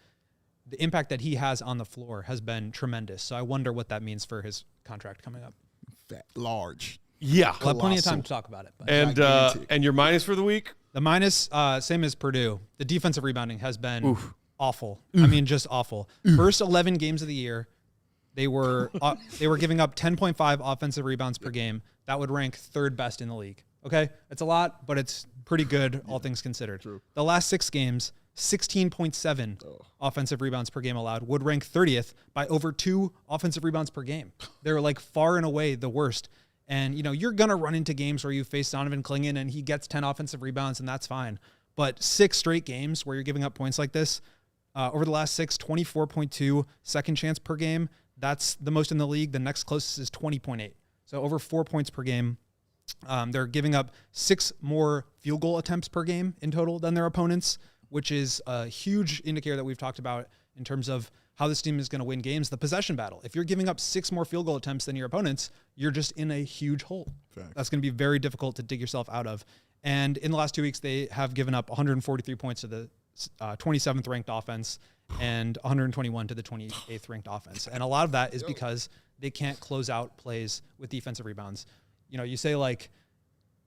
the impact that he has on the floor has been tremendous. So I wonder what that means for his contract coming up. Large. Yeah. We'll have plenty of time to talk about it. But. And your minus for the week? The minus, same as Perdue. The defensive rebounding has been awful. I mean, just awful. First 11 games of the year, they were giving up 10.5 offensive rebounds per game. That would rank 3rd best in the league. Okay, it's a lot, but it's pretty good, all things considered. True. The last 6 games, 16.7 offensive rebounds per game allowed, would rank 30th by over 2 offensive rebounds per game. They're like far and away the worst. And, you know, you're going to run into games where you face Donovan Clingan and he gets 10 offensive rebounds, and that's fine. But 6 straight games where you're giving up points like this, over the last 6, 24.2 second chance per game. That's the most in the league. The next closest is 20.8. So over 4 points per game. They're giving up 6 more field goal attempts per game in total than their opponents, which is a huge indicator that we've talked about in terms of how this team is going to win games. The possession battle. If you're giving up 6 more field goal attempts than your opponents, you're just in a huge hole. Fact. That's going to be very difficult to dig yourself out of. And in the last 2 weeks, they have given up 143 points to the 27th ranked offense and 121 to the 28th ranked offense. And a lot of that is because they can't close out plays with defensive rebounds. You know, you say like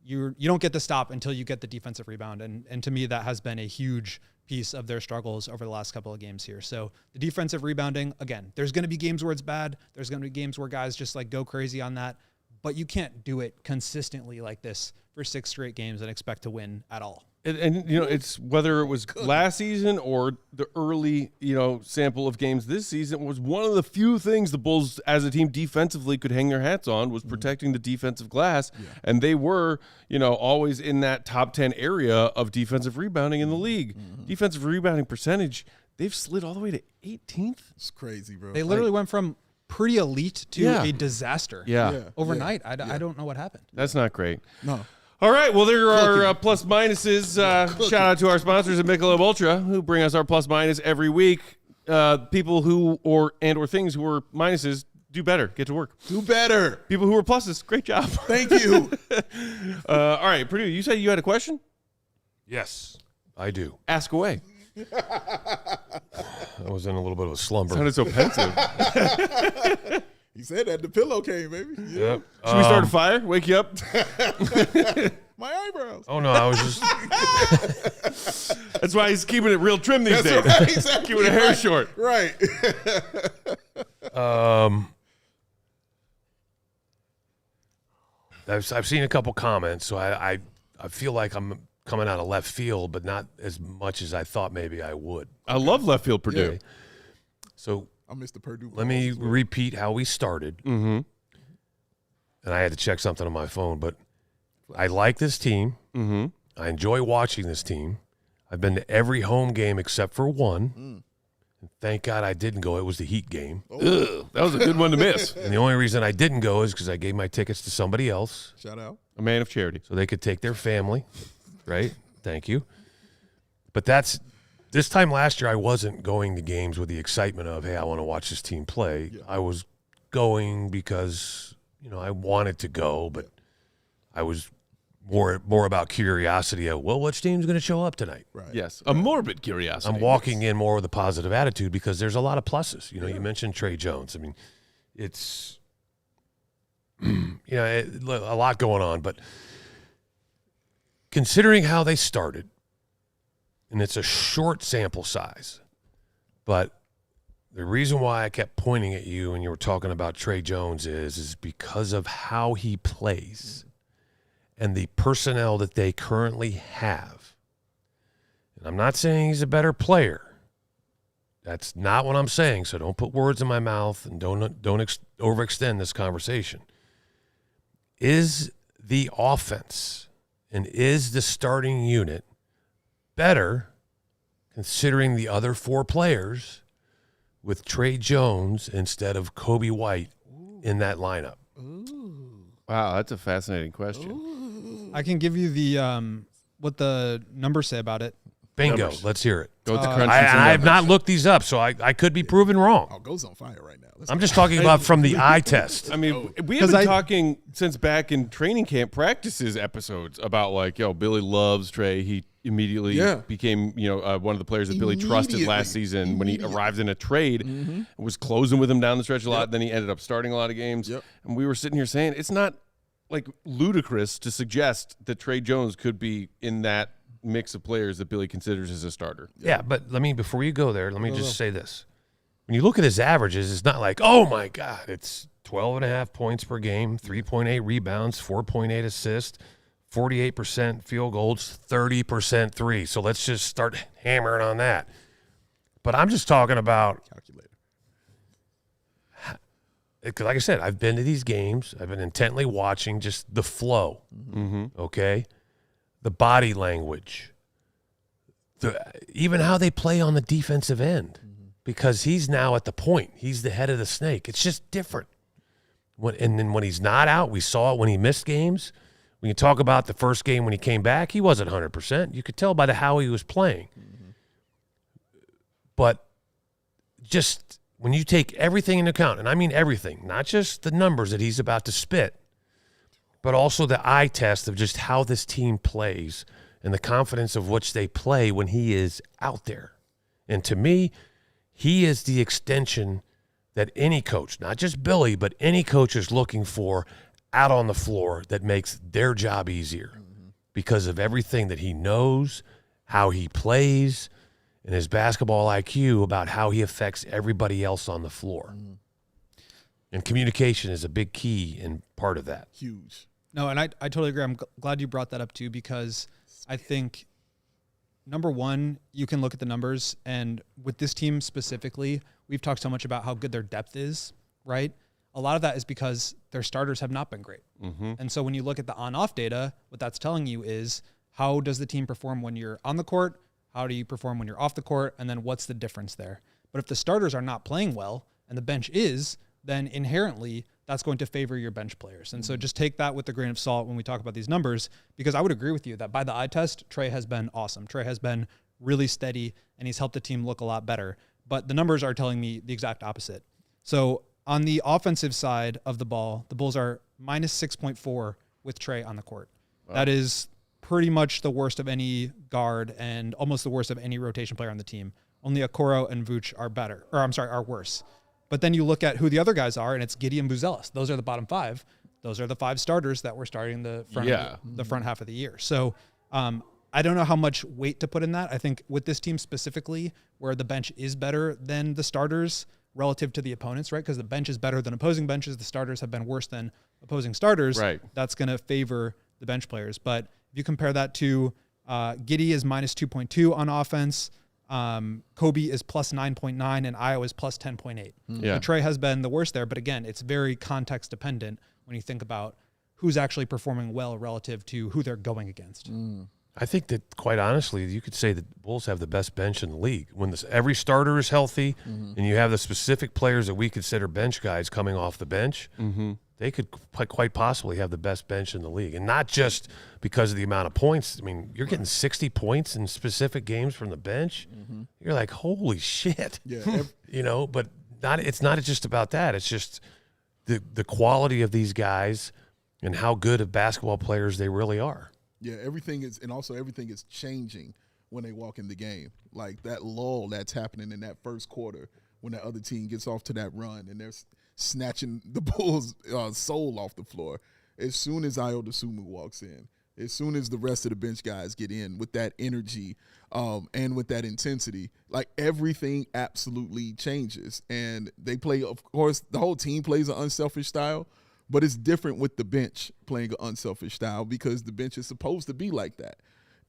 you don't get the stop until you get the defensive rebound. And to me, that has been a huge piece of their struggles over the last couple of games here. So the defensive rebounding, again, there's going to be games where it's bad. There's going to be games where guys just like go crazy on that, but you can't do it consistently like this for 6 straight games and expect to win at all. And you know, it's whether it was last season or the early, you know, sample of games this season, was one of the few things the Bulls as a team defensively could hang their hats on was protecting the defensive glass. Yeah. And they were, you know, always in that top 10 area of defensive rebounding in the league. Defensive rebounding percentage, they've slid all the way to 18th. It's crazy, bro. They literally went from pretty elite to a disaster overnight. I don't know what happened. That's not great. No. All right, well, there are plus minuses. Shout out to our sponsors at Michelob Ultra, who bring us our plus minus every week. People who or things who are minuses, do better. Get to work. Do better. People who are pluses, great job. Thank you. All right, Perdue, you said you had a question? Yes, I do. Ask away. I was in a little bit of a slumber. Sounded so pensive. He said that the pillow came, baby. Yeah. Yep. Should we start a fire? Wake you up? My eyebrows. Oh, no, I was just... That's why he's keeping it real trim these days. Right, exactly. Keeping the hair short. Right. I've seen a couple comments, so I feel like I'm coming out of left field, but not as much as I thought maybe I would. I love left field Perdue. Yeah. So I missed the Perdue. let me repeat how we started. Mm-hmm. And I had to check something on my phone, but I like this team. Mm-hmm. I enjoy watching this team. I've been to every home game except for one. And thank God I didn't go. It was the Heat game. Ugh, that was a good one to miss. And the only reason I didn't go is because I gave my tickets to somebody else Shout out. A man of charity. so they could take their family, right? Thank you. But this time last year, I wasn't going to games with the excitement of, hey, I want to watch this team play. Yeah. I was going because, I wanted to go, but I was more about curiosity of, well, which team's going to show up tonight? Right. Yes, a morbid curiosity. I'm walking in more with a positive attitude because there's a lot of pluses. You mentioned Tre Jones. I mean, it's a lot going on, but considering how they started, and it's a short sample size, but the reason why I kept pointing at you when you were talking about Tre Jones is because of how he plays. and the personnel that they currently have, and I'm not saying he's a better player. That's not what I'm saying, so don't put words in my mouth and don't overextend this conversation. Is the offense and is the starting unit better considering the other 4 players with Tre Jones instead of Coby White in that lineup? Wow, that's a fascinating question. I can give you the what the numbers say about it. Bingo. Numbers. Let's hear it. Go with the crunch. I have not looked these up, so I could be proven wrong. Oh, Go's on fire right now. I'm just talking about from the eye test. I mean, we have been talking since back in training camp practices episodes about like, Billy loves Tre. He immediately became, one of the players that Billy trusted last season when he arrived in a trade and was closing with him down the stretch a lot. Then he ended up starting a lot of games. And we were sitting here saying it's not like ludicrous to suggest that Tre Jones could be in that mix of players that Billy considers as a starter. Yeah, but before you go there, let me just say this. When you look at his averages, it's not like, oh my God, it's 12.5 points per game, 3.8 rebounds, 4.8 assists, 48% field goals, 30% three. So let's just start hammering on that. But I'm just talking about, because like I said, I've been to these games. I've been intently watching just the flow, okay? The body language, even how they play on the defensive end, because he's now at the point. He's the head of the snake. It's just different. And then when he's not out, we saw it when he missed games. When you talk about the first game when he came back, he wasn't 100%. You could tell by how he was playing. But just when you take everything into account, and I mean everything, not just the numbers that he's about to spit, but also the eye test of just how this team plays and the confidence of which they play when he is out there. And to me, he is the extension that any coach, not just Billy, but any coach is looking for out on the floor that makes their job easier because of everything that he knows, how he plays, and his basketball IQ about how he affects everybody else on the floor. And communication is a big key and part of that. Huge. No, and I totally agree. I'm glad you brought that up too, because I think, number one, you can look at the numbers, and with this team specifically, we've talked so much about how good their depth is, right? A lot of that is because their starters have not been great. And so when you look at the on-off data, what that's telling you is how does the team perform when you're on the court? How do you perform when you're off the court? And then what's the difference there? But if the starters are not playing well and the bench is, then inherently that's going to favor your bench players. And so just take that with a grain of salt when we talk about these numbers, because I would agree with you that by the eye test, Tre has been awesome. Tre has been really steady, and he's helped the team look a lot better. But the numbers are telling me the exact opposite. So on the offensive side of the ball, the Bulls are minus 6.4 with Tre on the court. Wow. That is pretty much the worst of any guard and almost the worst of any rotation player on the team. Only Okoro and Vooch are worse. But then you look at who the other guys are, and it's Giddey and Buzelis. Those are the bottom 5. Those are the 5 starters that were starting the front half of the year. So I don't know how much weight to put in that. I think with this team specifically, where the bench is better than the starters relative to the opponents, right? Because the bench is better than opposing benches. The starters have been worse than opposing starters. Right. That's going to favor the bench players. But if you compare that to Giddey is minus 2.2 on offense, Coby is plus 9.9, and Io is plus 10.8. So Tre has been the worst there, but again, it's very context dependent when you think about who's actually performing well relative to who they're going against. I think that, quite honestly, you could say that Bulls have the best bench in the league. When every starter is healthy and you have the specific players that we consider bench guys coming off the bench, they could quite possibly have the best bench in the league. And not just because of the amount of points. I mean, you're getting 60 points in specific games from the bench. You're like, holy shit. Yeah. But it's not just about that. It's just the quality of these guys and how good of basketball players they really are. Yeah, everything is changing when they walk in the game. Like that lull that's happening in that first quarter when the other team gets off to that run and they're snatching the Bulls' soul off the floor. As soon as Dosunmu walks in, as soon as the rest of the bench guys get in with that energy and with that intensity, like everything absolutely changes. And they play, of course, the whole team plays an unselfish style, But it's different with the bench playing an unselfish style because the bench is supposed to be like that.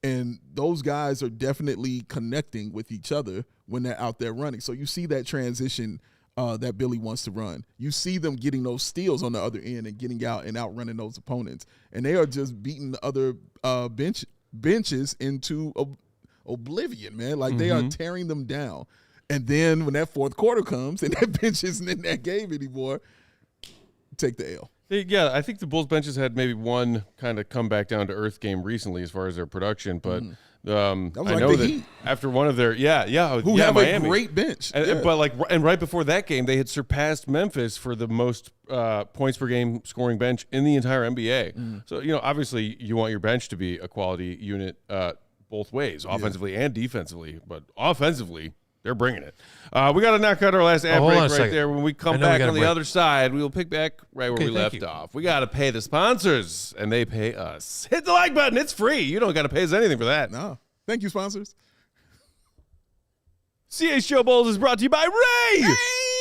And those guys are definitely connecting with each other when they're out there running. So you see that transition that Billy wants to run. You see them getting those steals on the other end and getting out and outrunning those opponents. And they are just beating the other benches into oblivion, man. Like they are tearing them down. And then when that fourth quarter comes and that bench isn't in that game anymore, take the L. Yeah, I think the Bulls benches had maybe one kind of come back down to earth game recently as far as their production, but I know that Heat. after one of their who have Miami. a great bench, and right before that game, they had surpassed Memphis for the most points per game scoring bench in the entire NBA. So obviously you want your bench to be a quality unit both ways, offensively and defensively, but offensively. They're bringing it. We got to knock out our last ad break right there. When we come back on the other side, we will pick back right where we left off. We got to pay the sponsors, and they pay us. Hit the like button. It's free. You don't got to pay us anything for that. No. Thank you, sponsors. CHGO Bulls is brought to you by Ray.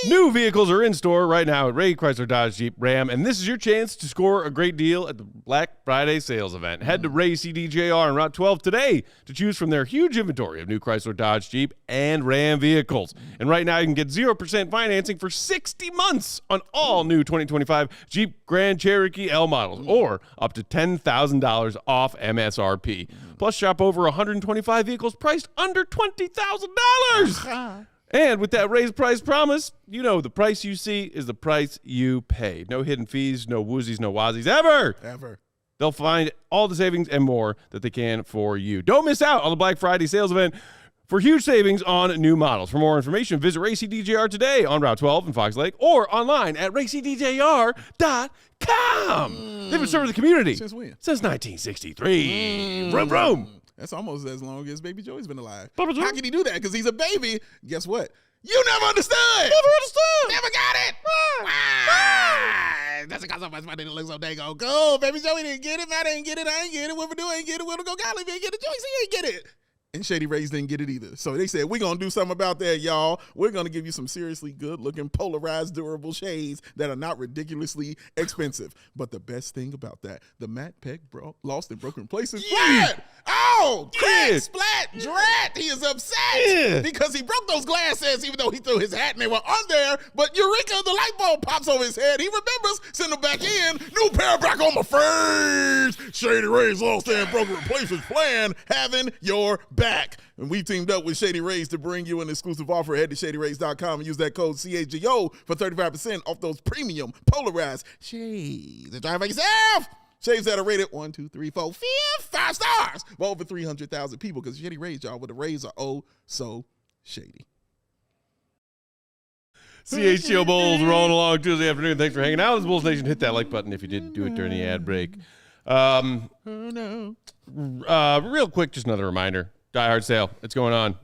New vehicles are in store right now at Ray Chrysler Dodge Jeep Ram, and this is your chance to score a great deal at the Black Friday sales event. Head to Ray CDJR on Route 12 today to choose from their huge inventory of new Chrysler Dodge Jeep and Ram vehicles. And right now you can get 0% financing for 60 months on all new 2025 Jeep Grand Cherokee L models, or up to $10,000 off MSRP. Plus, shop over 125 vehicles priced under $20,000. And with that raised price promise, the price you see is the price you pay. No hidden fees, no woozies, no wazies, ever. They'll find all the savings and more that they can for you. Don't miss out on the Black Friday sales event for huge savings on new models. For more information, visit RayCDJR today on Route 12 in Fox Lake or online at raycdjr.com. They've been serving the community Since when? Since 1963. Vroom, vroom. That's almost as long as Baby Joey's been alive. How can he do that? Because he's a baby. Guess what? You never understood. Never got it. That's because so much money to look so dang on cool. Baby Joey didn't get it. Matt ain't get it. I ain't get it. Perdue ain't get it. Will go Golly ain't get it. Joyce ain't get it. And Shady Rays didn't get it either. So they said, we're going to do something about that, y'all. We're going to give you some seriously good-looking, polarized, durable shades that are not ridiculously expensive. But the best thing about that, the Matte Peck Lost and Broken Places flat. Oh, crack, splat, drat. He is upset because he broke those glasses even though he threw his hat and they were on there. But Eureka, the light bulb pops over his head. He remembers, send them back in. New pair back on my face. Shady Rays Lost and Broken Places plan having your back. And we teamed up with Shady Rays to bring you an exclusive offer. Head to shadyrays.com and use that code CHGO for 35% off those premium polarized shades. Try it by yourself. Shades that are rated 1, 2, 3, 4, 5 stars by over 300,000 people because Shady Rays, y'all, with the Rays are oh so shady. CHGO Bulls rolling along Tuesday afternoon. Thanks for hanging out with Bulls Nation. Hit that like button if you didn't do it during the ad break. Real quick, just another reminder. Die Hard sale. It's going on.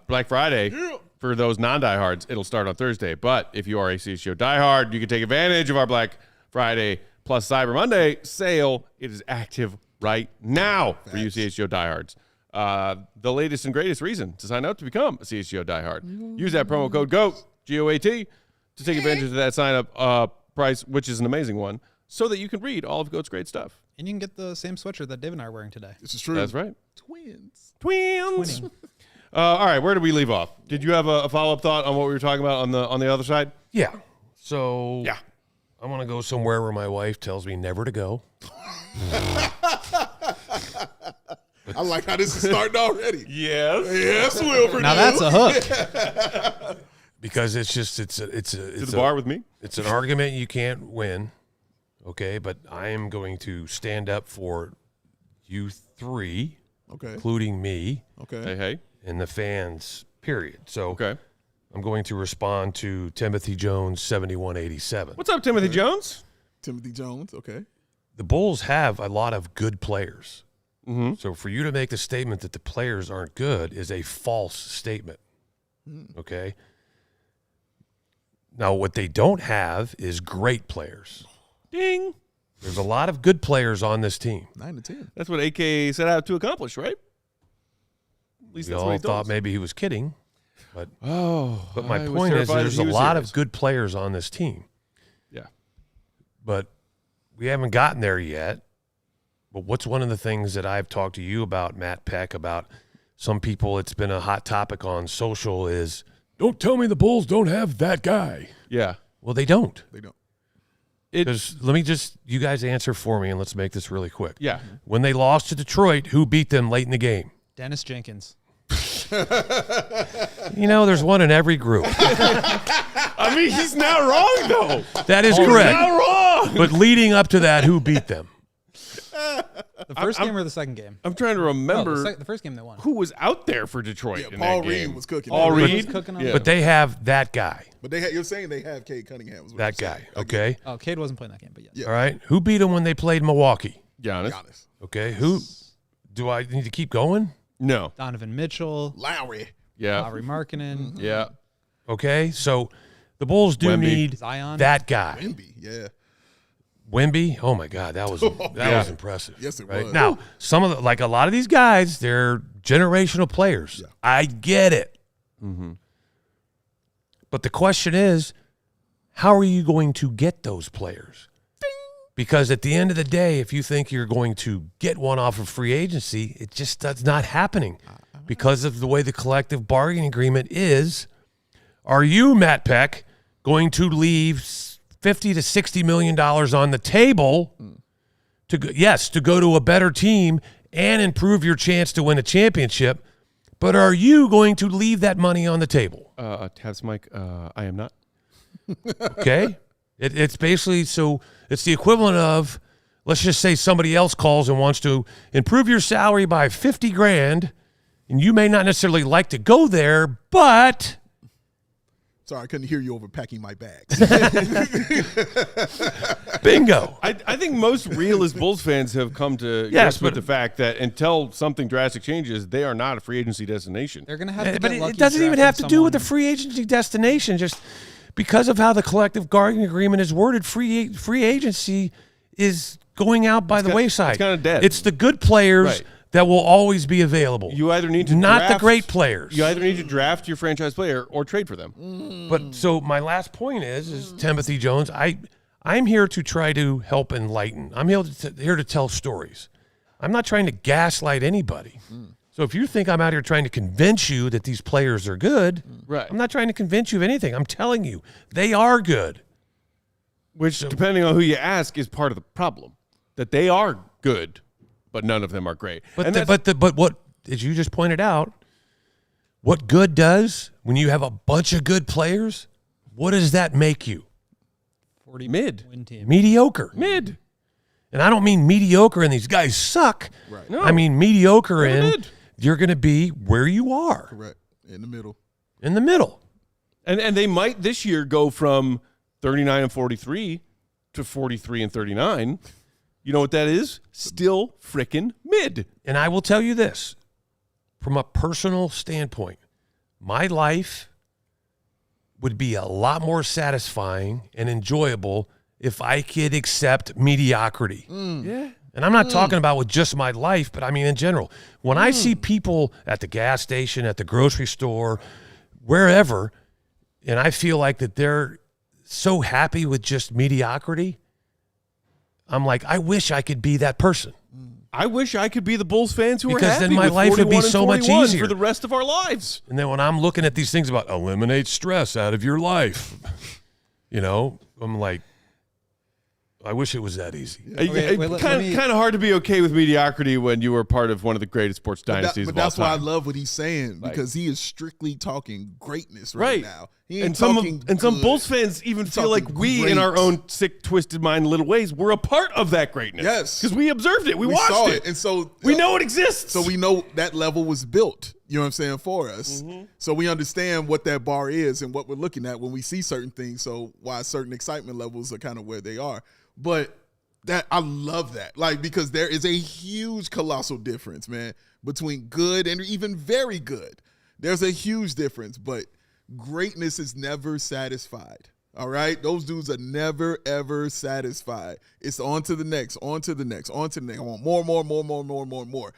Black Friday. For those non-diehards, it'll start on Thursday. But if you are a CHGO diehard, you can take advantage of our Black Friday plus Cyber Monday sale. It is active right now for you CHGO diehards. The latest and greatest reason to sign up to become a CHGO diehard. Use that promo code GOAT, G-O-A-T, to take advantage of that sign-up price, which is an amazing one, so that you can read all of GOAT's great stuff. And you can get the same sweatshirt that Dave and I are wearing today. This is true. That's right. Twins. All right, where did we leave off? Did you have a follow-up thought on what we were talking about on the other side? Yeah. So I want to go somewhere where my wife tells me never to go. I like how this is starting already. Yes, Wilford. Now that's a hook. Because it's to the bar with me. It's an argument you can't win. Okay, but I am going to stand up for you three, including me, Hey, and the fans, period. So I'm going to respond to Timothy Jones 7187. What's up, Timothy Jones? Timothy Jones, The Bulls have a lot of good players. So for you to make the statement that the players aren't good is a false statement. Okay? Now, what they don't have is great players. Ding. There's a lot of good players on this team. 9 to 10. That's what AK set out to accomplish, right? At least We that's what all he thought maybe he was kidding. But my I was point is terrified there's that a he was lot serious. of good players on this team. Yeah. But we haven't gotten there yet. But what's one of the things that I've talked to you about, Matt Peck, about some people, it's been a hot topic on social is, don't tell me the Bulls don't have that guy. Yeah. Well, they don't. They don't. Let me just, you guys answer for me, and let's make this really quick. Yeah. When they lost to Detroit, who beat them late in the game? Dennis Jenkins. There's one in every group. I mean, he's not wrong, though. That is correct. Not wrong. But leading up to that, who beat them? The first game or the second game? I'm trying to No, remember the first game they won. who was out there for Detroit Yeah, in Paul that Reed game. was cooking. Paul Reed Reed? was cooking on Yeah. it. But they have that guy. But you're saying they have Cade Cunningham. is what That you're guy, saying. okay? Oh, Cade wasn't playing that game, but yes. Yeah. All right. Who beat them when they played Milwaukee? Giannis. Giannis. Okay. Who? Do I need to keep going? No. Donovan Mitchell, Lowry. Yeah. Lowry Markkinen, Yeah. Okay. So the Bulls do Wemby. need Zion. that guy. Wemby. Yeah. Wemby, oh my God, that was impressive. Yes, it right? was. Now, some of the, like a lot of these guys, they're generational players. Yeah. I get it. But the question is, how are you going to get those players? Because at the end of the day, if you think you're going to get one off of free agency, it just that's not happening because of the way the collective bargaining agreement is. Are you, Matt Peck, going to leave $50 to $60 million on the table to go to a better team and improve your chance to win a championship? But are you going to leave that money on the table? Tabs Mike, I am not. Okay. It's basically, so it's the equivalent of, let's just say somebody else calls and wants to improve your salary by $50,000, and you may not necessarily like to go there, but Sorry, I couldn't hear you over packing my bags. bingo. I think most realist Bulls fans have come to Yes, grips with but- the fact that until something drastic changes, they are not a free agency destination. They're going to have to But get lucky it doesn't even have to drafting do with the someone- free agency destination. Just because of how the collective bargaining agreement is worded, free agency is going out by the wayside. it's kinda dead. It's the good players Right. that will always be available. You either need to not the draft- great players. You either need to draft your franchise player or trade for them. But so my last point is Timothy Jones. I'm here to try to help enlighten. I'm here to tell stories. I'm not trying to gaslight anybody. So if you think I'm out here trying to convince you that these players are good, Right. I'm not trying to convince you of anything. I'm telling you they are good. Which, depending on who you ask, is part of the problem. That they are good, but none of them are great. But And but what, as you just pointed out, what good does when you have a bunch of good players? What does that make you? 40 Mid. win team. Mediocre. mid. And I don't mean mediocre and these guys suck. Right. No. I mean mediocre in mid. you're going to be where you are Correct. In the middle. in the middle. And they might this year go from 39 and 43 to 43 and 39. You know what that is? Still frickin' mid. And I will tell you this, from a personal standpoint, my life would be a lot more satisfying and enjoyable if I could accept mediocrity. Yeah. And I'm not talking about with just my life, but I mean in general. When I see people at the gas station, at the grocery store, wherever, and I feel like that they're so happy with just mediocrity, I'm like, I wish I could be that person. I wish I could be the Bulls fans who are Because happy then my with life would be 41 and so much 41 easier. for the rest of our lives. And then when I'm looking at these things about eliminate stress out of your life, I'm like, I wish it was that easy. Okay, wait, let me- Kind of hard to be okay with mediocrity when you were part of one of the greatest sports dynasties But of all that's why I time. love what he's saying, Like- because he is strictly talking greatness right now. He ain't And some talking some good. Bulls fans even feel like talking we, great. in our own sick, twisted mind, little ways, we're a part of that greatness. Yes. because we observed it, we We watched saw it, and so we know it exists. So we know that level was built, you know what I'm saying, for us. Mm-hmm. So we understand what that bar is and what we're looking at when we see certain things. So why certain excitement levels are kind of where they are. But that I love that. Like, because there is a huge colossal difference, man, between good and even very good. There's a huge difference, but greatness is never satisfied. All right? Those dudes are never, ever satisfied. It's on to the next, on to the next, on to the next. I want more.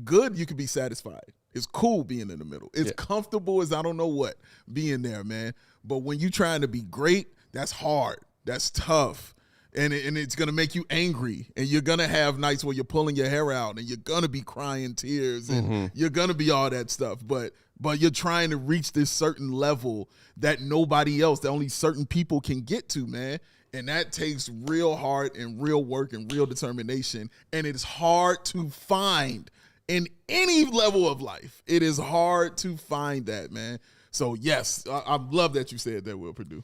Good, you can be satisfied. It's cool being in the middle. It's comfortable as I don't know what being there, man. But when you're trying to be great, that's hard. That's tough. And it's going to make you angry, and you're going to have nights where you're pulling your hair out, and you're going to be crying tears, and you're going to be all that stuff. But you're trying to reach this certain level that nobody else, that only certain people can get to, man. And that takes real heart and real work and real determination. And it's hard to find in any level of life. It is hard to find that, man. So, yes, I love that you said that, Will Perdue.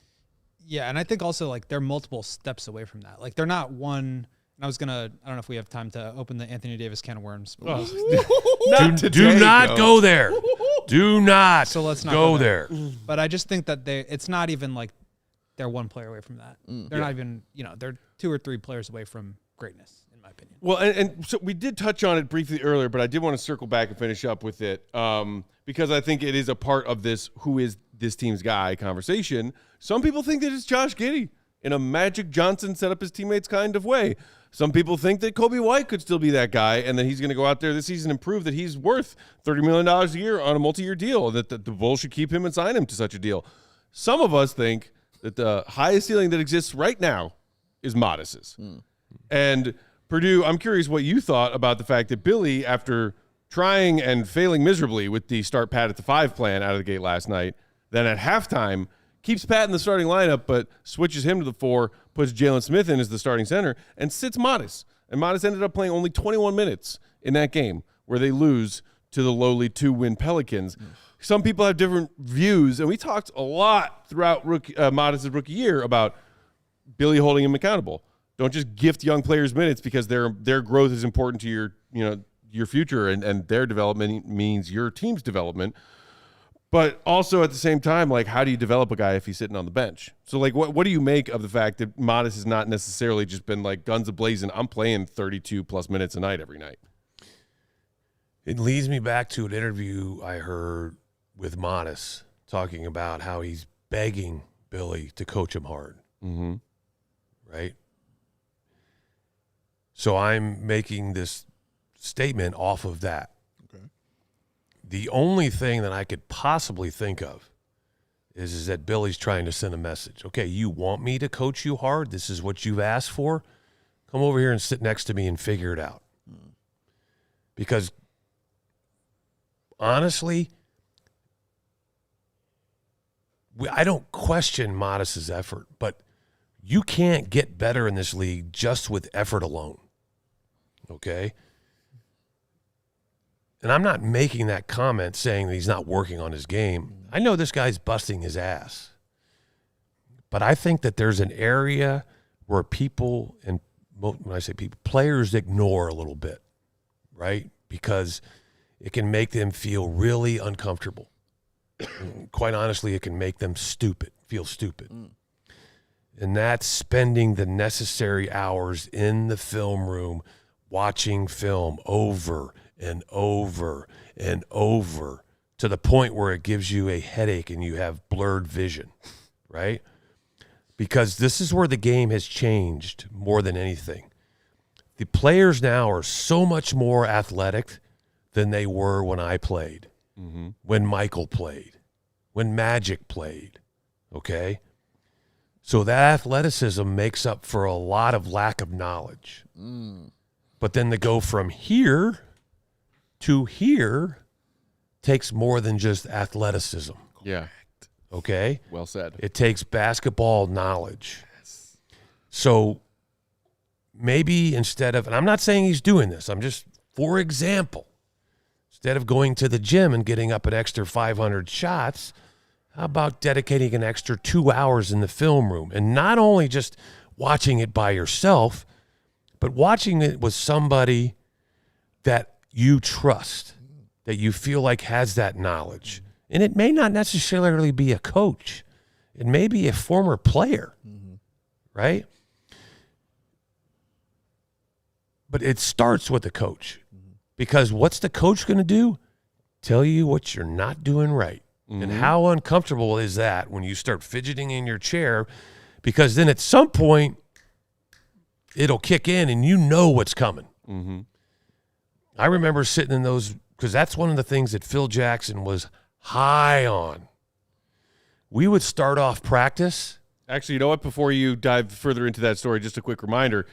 Yeah, and I think also, like, they're multiple steps away from that. Like, they're not one – I don't know if we have time to open the Anthony Davis can of worms. Do not go there. Do not so let's not go there. But I just think that it's not even like they're one player away from that. They're not even, they're 2 or 3 players away from greatness, in my opinion. Well, and so we did touch on it briefly earlier, but I did want to circle back and finish up with it because I think it is a part of this who is this team's guy conversation. Some people think that it's Josh Giddey in a Magic Johnson set up his teammates kind of way. Some people think that Coby White could still be that guy and that he's going to go out there this season and prove that he's worth $30 million a year on a multi-year deal, and that the Bulls should keep him and sign him to such a deal. Some of us think that the highest ceiling that exists right now is Matas's. And Perdue, I'm curious what you thought about the fact that Billy, after trying and failing miserably with the start Pat at the 5 plan out of the gate last night, then at halftime keeps Pat in the starting lineup but switches him to the 4, puts Jalen Smith in as the starting center, and sits Matas. And Matas ended up playing only 21 minutes in that game where they lose to the lowly 2-win Pelicans. Some people have different views, and we talked a lot throughout Matas' rookie year about Billy holding him accountable. Don't just gift young players minutes because their growth is important to your future, and their development means your team's development. But also at the same time, like, how do you develop a guy if he's sitting on the bench? So, like, what do you make of the fact that Matas has not necessarily just been like guns a-blazing, I'm playing 32-plus minutes a night every night? It leads me back to an interview I heard with Matas talking about how he's begging Billy to coach him hard. Mm-hmm. Right? So I'm making this statement off of that. Okay. The only thing that I could possibly think of is that Billy's trying to send a message. Okay, you want me to coach you hard? This is what you've asked for? Come over here and sit next to me and figure it out. Because honestly, I don't question Matas's effort, but you can't get better in this league just with effort alone. Okay? And I'm not making that comment saying that he's not working on his game. I know this guy's busting his ass. But I think that there's an area where people, and when I say people, players ignore a little bit, right? Because it can make them feel really uncomfortable. Quite honestly, it can make them feel stupid. And that's spending the necessary hours in the film room watching film over and over and over to the point where it gives you a headache and you have blurred vision, right? Because this is where the game has changed more than anything. The players now are so much more athletic than they were when I played, when Michael played, when Magic played, okay? So that athleticism makes up for a lot of lack of knowledge. But then to go from here to here takes more than just athleticism. Yeah. Okay? Well said. It takes basketball knowledge. Yes. So maybe instead of, and I'm not saying he's doing this, I'm just, for example, instead of going to the gym and getting up an extra 500 shots, how about dedicating an extra 2 hours in the film room and not only just watching it by yourself, but watching it with somebody that you trust, that you feel like has that knowledge. And it may not necessarily be a coach. It may be a former player, right? But it starts with the coach. Because what's the coach going to do? Tell you what you're not doing right. And how uncomfortable is that when you start fidgeting in your chair? Because then at some point, it'll kick in and you know what's coming. I remember sitting in those, because that's one of the things that Phil Jackson was high on. We would start off practice Actually, you know what? Before you dive further into that story, just a quick reminder.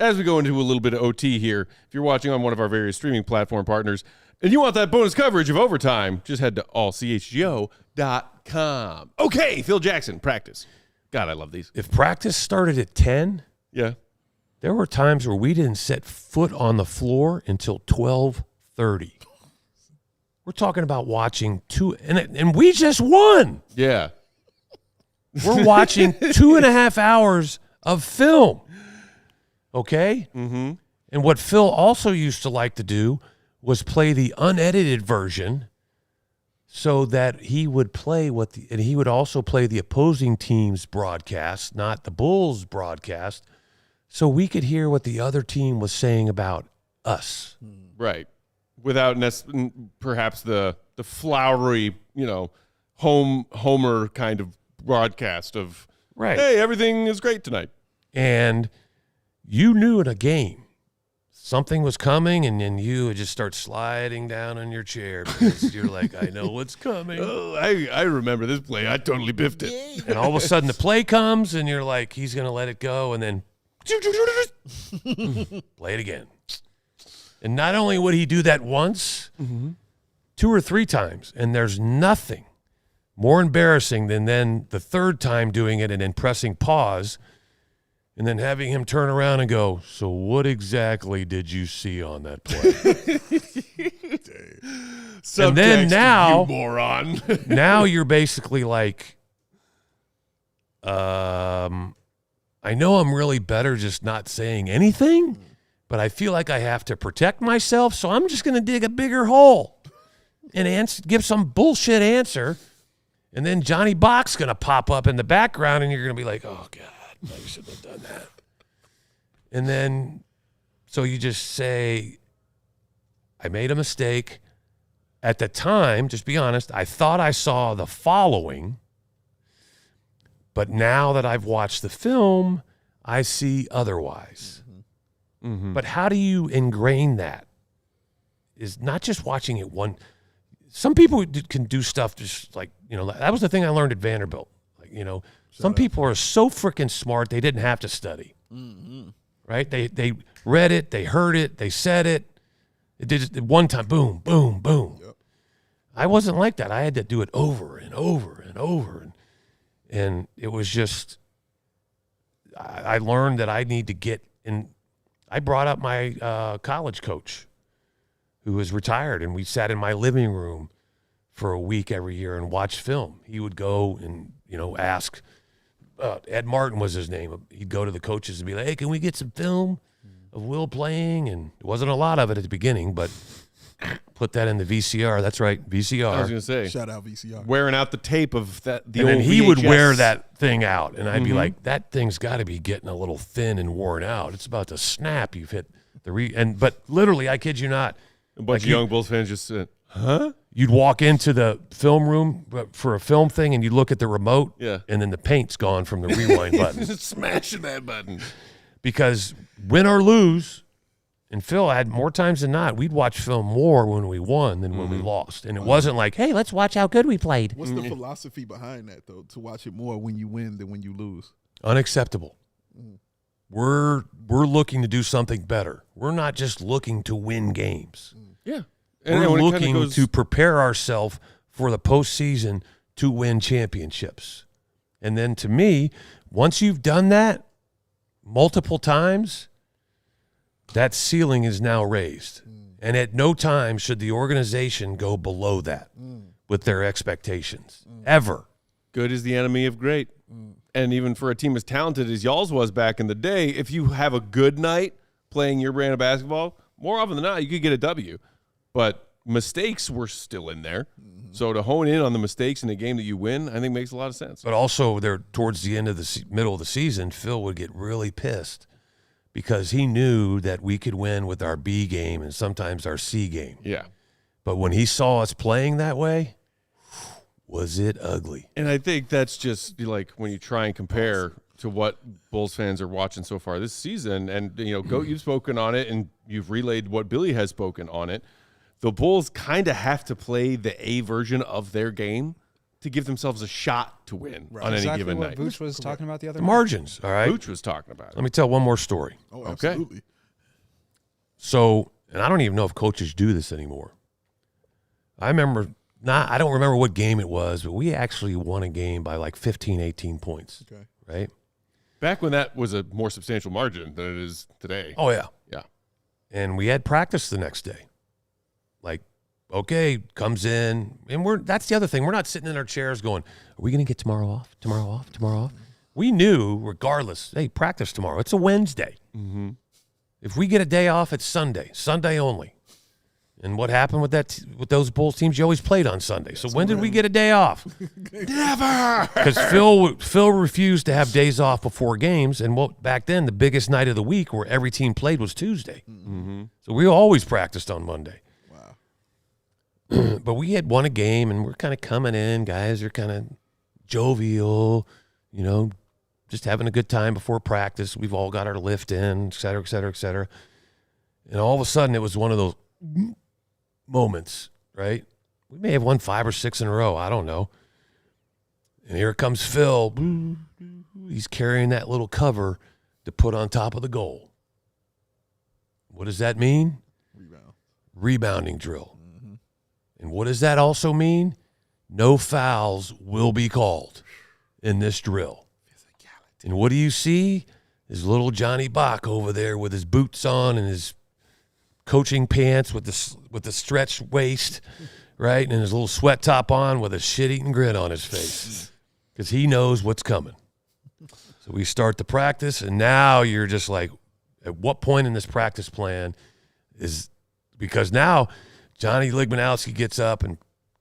As we go into a little bit of OT here, if you're watching on one of our various streaming platform partners and you want that bonus coverage of overtime, just head to allchgo.com. Okay, Phil Jackson, practice. God, I love these. If practice started at 10, Yeah. there were times where we didn't set foot on the floor until 12:30. We're talking about watching and we just won. Yeah. We're watching 2.5 hours of film. Okay? Mm-hmm. And what Phil also used to like to do was play the unedited version so that he would play and he would also play the opposing team's broadcast, not the Bulls broadcast, so we could hear what the other team was saying about us. Right. Without perhaps the flowery, homer kind of broadcast of, Right. Hey, everything is great tonight. And you knew in a game something was coming, and then you would just start sliding down in your chair because you're like, I know what's coming. Oh, I remember this play. I totally biffed it. And all of a sudden the play comes, and you're like, he's going to let it go, and then play it again. And not only would he do that once, 2 or 3 times, and there's nothing more embarrassing than then the third time doing it and then pressing pause and then having him turn around and go, so what exactly did you see on that play? And then now, you moron. now you're basically like, I know I'm really better just not saying anything, but I feel like I have to protect myself, so I'm just going to dig a bigger hole and give some bullshit answer, and then Johnny Bach's going to pop up in the background, and you're going to be like, oh, God. I shouldn't have done that. And then, so you just say, I made a mistake. At the time, just be honest, I thought I saw the following, but now that I've watched the film, I see otherwise. Mm-hmm. But how do you ingrain that? Is not just watching it one. Some people can do stuff just like, that was the thing I learned at Vanderbilt. Like, some people are so freaking smart they didn't have to study, right? They read it, they heard it, they said it. It did it one time, boom, boom, boom. Yep. I wasn't like that. I had to do it over and over and over, and it was just. I learned that I need to get in. I brought up my college coach, who was retired, and we sat in my living room for a week every year and watched film. He would go and ask. Ed Martin was his name. He'd go to the coaches and be like, hey, can we get some film of Will playing? And there wasn't a lot of it at the beginning, but put that in the VCR. That's right, VCR. I was going to say. Shout out VCR. Wearing out the tape of that. And then he would wear that thing out, and I'd be like, that thing's got to be getting a little thin and worn out. It's about to snap. You've hit the but literally, I kid you not. A bunch of young Bulls fans just said, huh? You'd walk into the film room for a film thing, and you'd look at the remote, and then the paint's gone from the rewind button. Smashing that button. Because win or lose, and Phil had more times than not, we'd watch film more when we won than when we lost. And it wasn't like, hey, let's watch how good we played. What's the philosophy behind that, though, to watch it more when you win than when you lose? Unacceptable. We're looking to do something better. We're not just looking to win games. Yeah. We're looking to prepare ourselves for the postseason to win championships. And then to me, once you've done that multiple times, that ceiling is now raised. And at no time should the organization go below that with their expectations, ever. Good is the enemy of great. And even for a team as talented as y'all's was back in the day, if you have a good night playing your brand of basketball, more often than not, you could get a W. But mistakes were still in there. So to hone in on the mistakes in a game that you win, I think makes a lot of sense. But also, there towards the end of the middle of the season, Phil would get really pissed because he knew that we could win with our B game and sometimes our C game. Yeah. But when he saw us playing that way, was it ugly? And I think that's just like when you try and compare to what Bulls fans are watching so far this season. And, Goat, you've spoken on it, and you've relayed what Billy has spoken on it. The Bulls kind of have to play the A version of their game to give themselves a shot to win on any Exactly given what night. Vooch was talking about the other The night. margins, all right? Vooch was talking about it. Let me tell one more story. Oh, absolutely. So, and I don't even know if coaches do this anymore. I don't remember what game it was, but we actually won a game by like 15, 18 points. Okay. Right? Back when that was a more substantial margin than it is today. Oh, yeah. Yeah. And we had practice the next day. Like, okay, comes in. And that's the other thing. We're not sitting in our chairs going, are we going to get tomorrow off? Tomorrow off? Tomorrow off? We knew, regardless, hey, practice tomorrow. It's a Wednesday. Mm-hmm. If we get a day off, it's Sunday only. And what happened with those Bulls teams? You always played on Sunday. So when did we get a day off? Never. Because Phil refused to have days off before games, and back then the biggest night of the week where every team played was Tuesday. Mm-hmm. So we always practiced on Monday. Wow. But we had won a game, and we're kind of coming in. Guys are kind of jovial, just having a good time before practice. We've all got our lift in, et cetera, et cetera, et cetera. And all of a sudden, it was one of those moments, right? We may have won 5 or 6 in a row. I don't know. And here comes Phil. He's carrying that little cover to put on top of the goal. What does that mean? Rebounding drill. Mm-hmm. And what does that also mean? No fouls will be called in this drill. And what do you see? Is little Johnny Bach over there with his boots on and his coaching pants with the stretched waist, right? And his little sweat top on with a shit-eating grin on his face because he knows what's coming. So we start the practice, and now you're just like, at what point in this practice plan is – because now Johnny Ligmanowski gets up and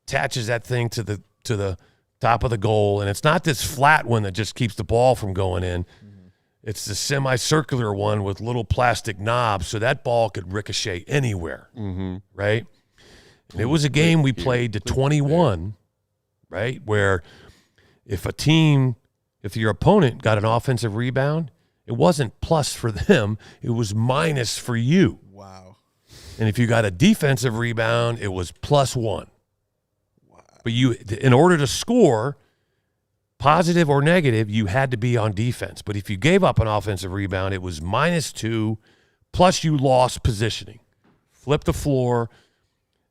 attaches that thing to the top of the goal, and it's not this flat one that just keeps the ball from going in. It's the semicircular one with little plastic knobs, so that ball could ricochet anywhere, right? And it was a game we played to 21, right, where if your opponent got an offensive rebound, it wasn't plus for them, it was minus for you. Wow. And if you got a defensive rebound, it was +1. Wow. But in order to score – positive or negative, you had to be on defense. But if you gave up an offensive rebound, it was -2, plus you lost positioning. Flip the floor,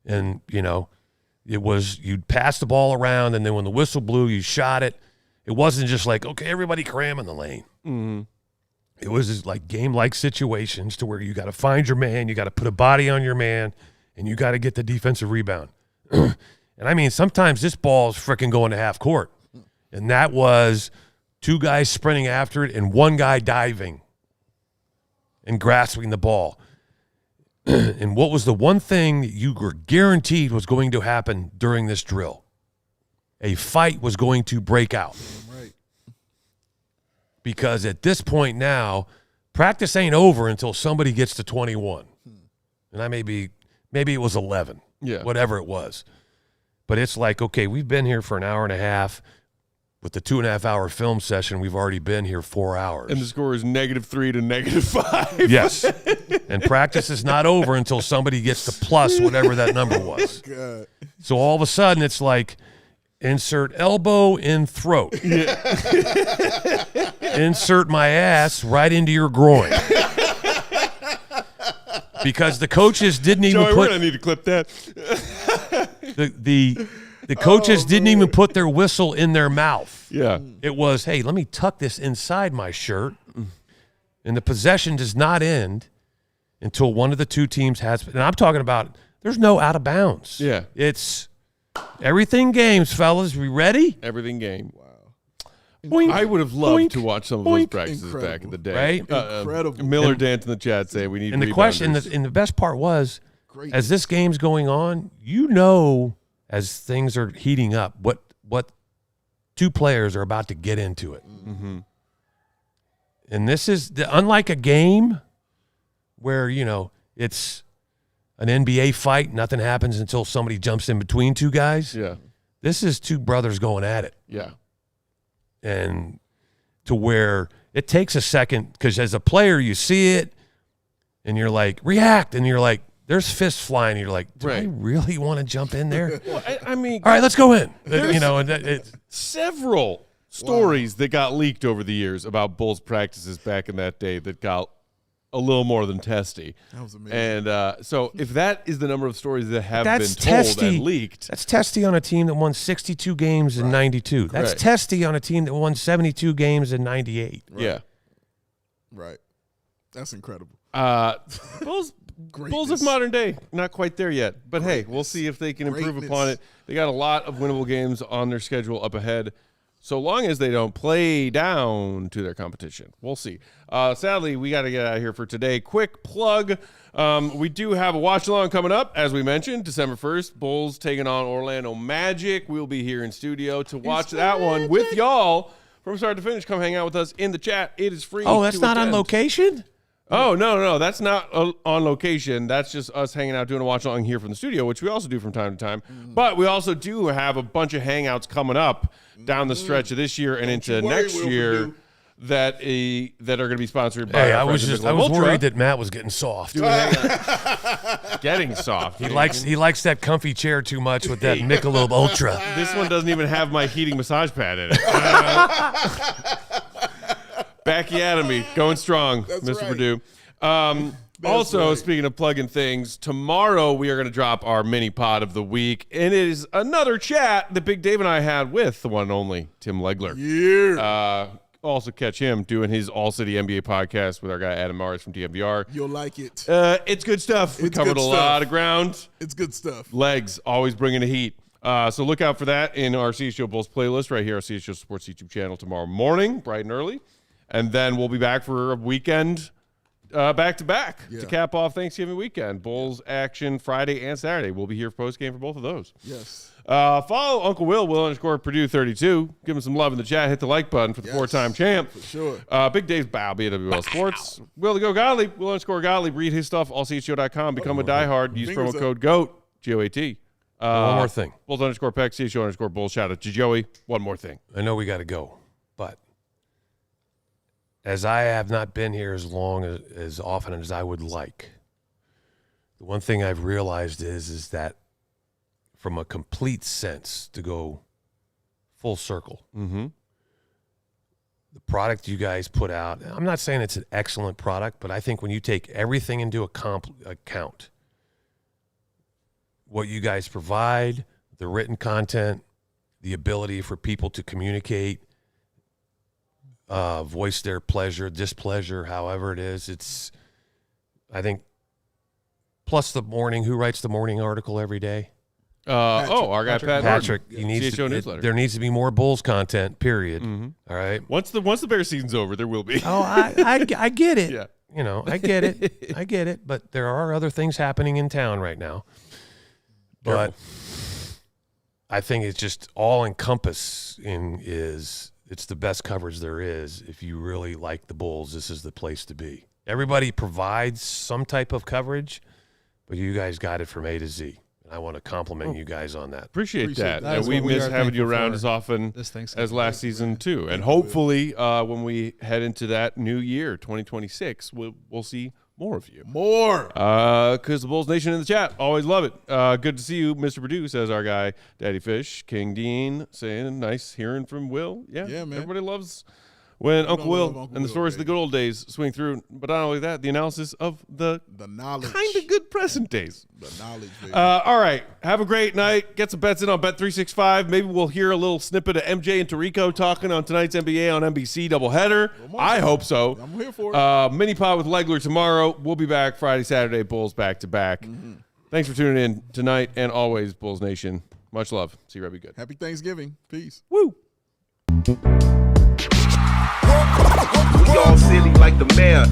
and, it was you'd pass the ball around, and then when the whistle blew, you shot it. It wasn't just like, okay, everybody cram in the lane. Mm-hmm. It was just like game-like situations to where you got to find your man, you got to put a body on your man, and you got to get the defensive rebound. And, I mean, sometimes this ball is freaking going to half court. And that was 2 guys sprinting after it and 1 guy diving and grasping the ball. And what was the one thing that you were guaranteed was going to happen during this drill? A fight was going to break out. Right. Because at this point now, practice ain't over until somebody gets to 21. And maybe it was 11, whatever it was. But it's like, okay, we've been here for an hour and a half. With the 2.5-hour film session, we've already been here 4 hours. And the score is -3 to -5. Yes. And practice is not over until somebody gets to plus whatever that number was. God. So all of a sudden, it's like, insert elbow in throat. Insert my ass right into your groin. Because the coaches didn't even Joey, put... we're going to need to clip that. The coaches didn't even put their whistle in their mouth. Yeah. It was, hey, let me tuck this inside my shirt. And the possession does not end until one of the 2 teams has – and I'm talking about there's no out of bounds. Yeah. It's everything games, fellas. We ready? Everything game. Wow. Boink, I would have loved boink, to watch some of boink. those practices back in the day. Right? Incredible. Miller Dance in the chat say we need And the question, rebounders. and the best part was, Great. as this game's going on, as things are heating up, what 2 players are about to get into it. Mm-hmm. And this is unlike a game where, it's an NBA fight, nothing happens until somebody jumps in between 2 guys. Yeah. This is 2 brothers going at it. Yeah. And to where it takes a second, because as a player, you see it and you're like, react. And you're like, there's fists flying. You're like, do I really want to jump in there? Well, I mean, all right, let's go in. You know, and several stories that got leaked over the years about Bulls practices back in that day that got a little more than testy. That was amazing. And so if that is the number of stories that have been told testy. and leaked. That's testy on a team that won 62 games in 92. That's Right. testy on a team that won 72 games in 98. Yeah. Right. That's incredible. Bulls of modern day, not quite there yet. But hey, we'll see if they can improve upon it. They got a lot of winnable games on their schedule up ahead, so long as they don't play down to their competition. We'll see. Sadly, we got to get out of here for today. Quick plug. We do have a watch-along coming up, as we mentioned, December 1st. Bulls taking on Orlando Magic. We'll be here in studio to watch that one with y'all from start to finish. Come hang out with us in the chat. It is free. Oh, that's to not on attend. location? Oh, no. That's not on location. That's just us hanging out, doing a watch-along here from the studio, which we also do from time to time. But we also do have a bunch of hangouts coming up down the stretch of this year and into next year that are going to be sponsored by I was worried that Matt was getting soft. Getting soft. He likes that comfy chair too much with that Michelob Ultra. This one doesn't even have my heating massage pad in it. Backy at me, going strong, Mr. right. Perdue. Also, speaking of plugging things, tomorrow we are going to drop our mini pod of the week, and it is another chat that Big Dave and I had with the one and only Tim Legler. Yeah. Also catch him doing his All-City NBA podcast with our guy Adam Morris from DMVR. You'll like it. It's good stuff. We It's covered good a stuff. lot of ground. It's good stuff. Legs, always bringing the heat. So look out for that in our CHGO Bulls playlist right here, our CHGO Sports YouTube channel tomorrow morning, bright and early. And then we'll be back for a weekend back-to-back to cap off Thanksgiving weekend. Bulls action Friday and Saturday. We'll be here for post-game for both of those. Yes. Follow Uncle Will _Perdue 32. Give him some love in the chat. Hit the like button for the four-time champ. For sure. Big Dave's bow, BWL Sports. Will to go Gottlieb, Will _Gottlieb. Read his stuff, allchgo.com. Become a diehard. Use promo code GOAT, GOAT. One more thing. Bulls _Peck, CHGO _Bulls. Shout out to Joey. One more thing. I know we got to go, but as I have not been here as often as I would like, the one thing I've realized is that from a complete sense, to go full circle, the product you guys put out, I'm not saying it's an excellent product, but I think when you take everything into account, what you guys provide, the written content, the ability for people to communicate, voice their pleasure, displeasure, however it is. It's, I think, plus the morning, who writes the morning article every day? Our guy Patrick. Norton. He needs CHGO to, newsletter. There needs to be more Bulls content, period. All right. Once the Bear season's over, there will be. Oh, I get it. Yeah. You know, I get it. I get it. But there are other things happening in town right now. But I think it's just all encompassing it's the best coverage there is. If you really like the Bulls, this is the place to be. Everybody provides some type of coverage, but you guys got it from A to Z. And I want to compliment you guys on that. Appreciate that. that. And Is we what we miss are having you thankful around for as often this Thanksgiving. as last season, too. And hopefully, when we head into that new year, 2026, we'll see more of you. More. Because the Bulls Nation in the chat, always love it. Good to see you, Mr. Perdue, says our guy, Daddy Fish. King Dean saying, nice hearing from Will. Yeah, man. Everybody loves when Uncle Will and the stories of the good old days swing through. But not only that, the analysis of the knowledge. kind of good present days. The knowledge, baby. All right. Have a great night. Get some bets in on Bet365. Maybe we'll hear a little snippet of MJ and Tarico talking on tonight's NBA on NBC doubleheader. I hope so. I'm here for it. Mini pod with Legler tomorrow. We'll be back Friday, Saturday, Bulls back to back. Thanks for tuning in tonight and always, Bulls Nation. Much love. See you, Robbie. Good. Happy Thanksgiving. Peace. Woo. We all silly like the mayor.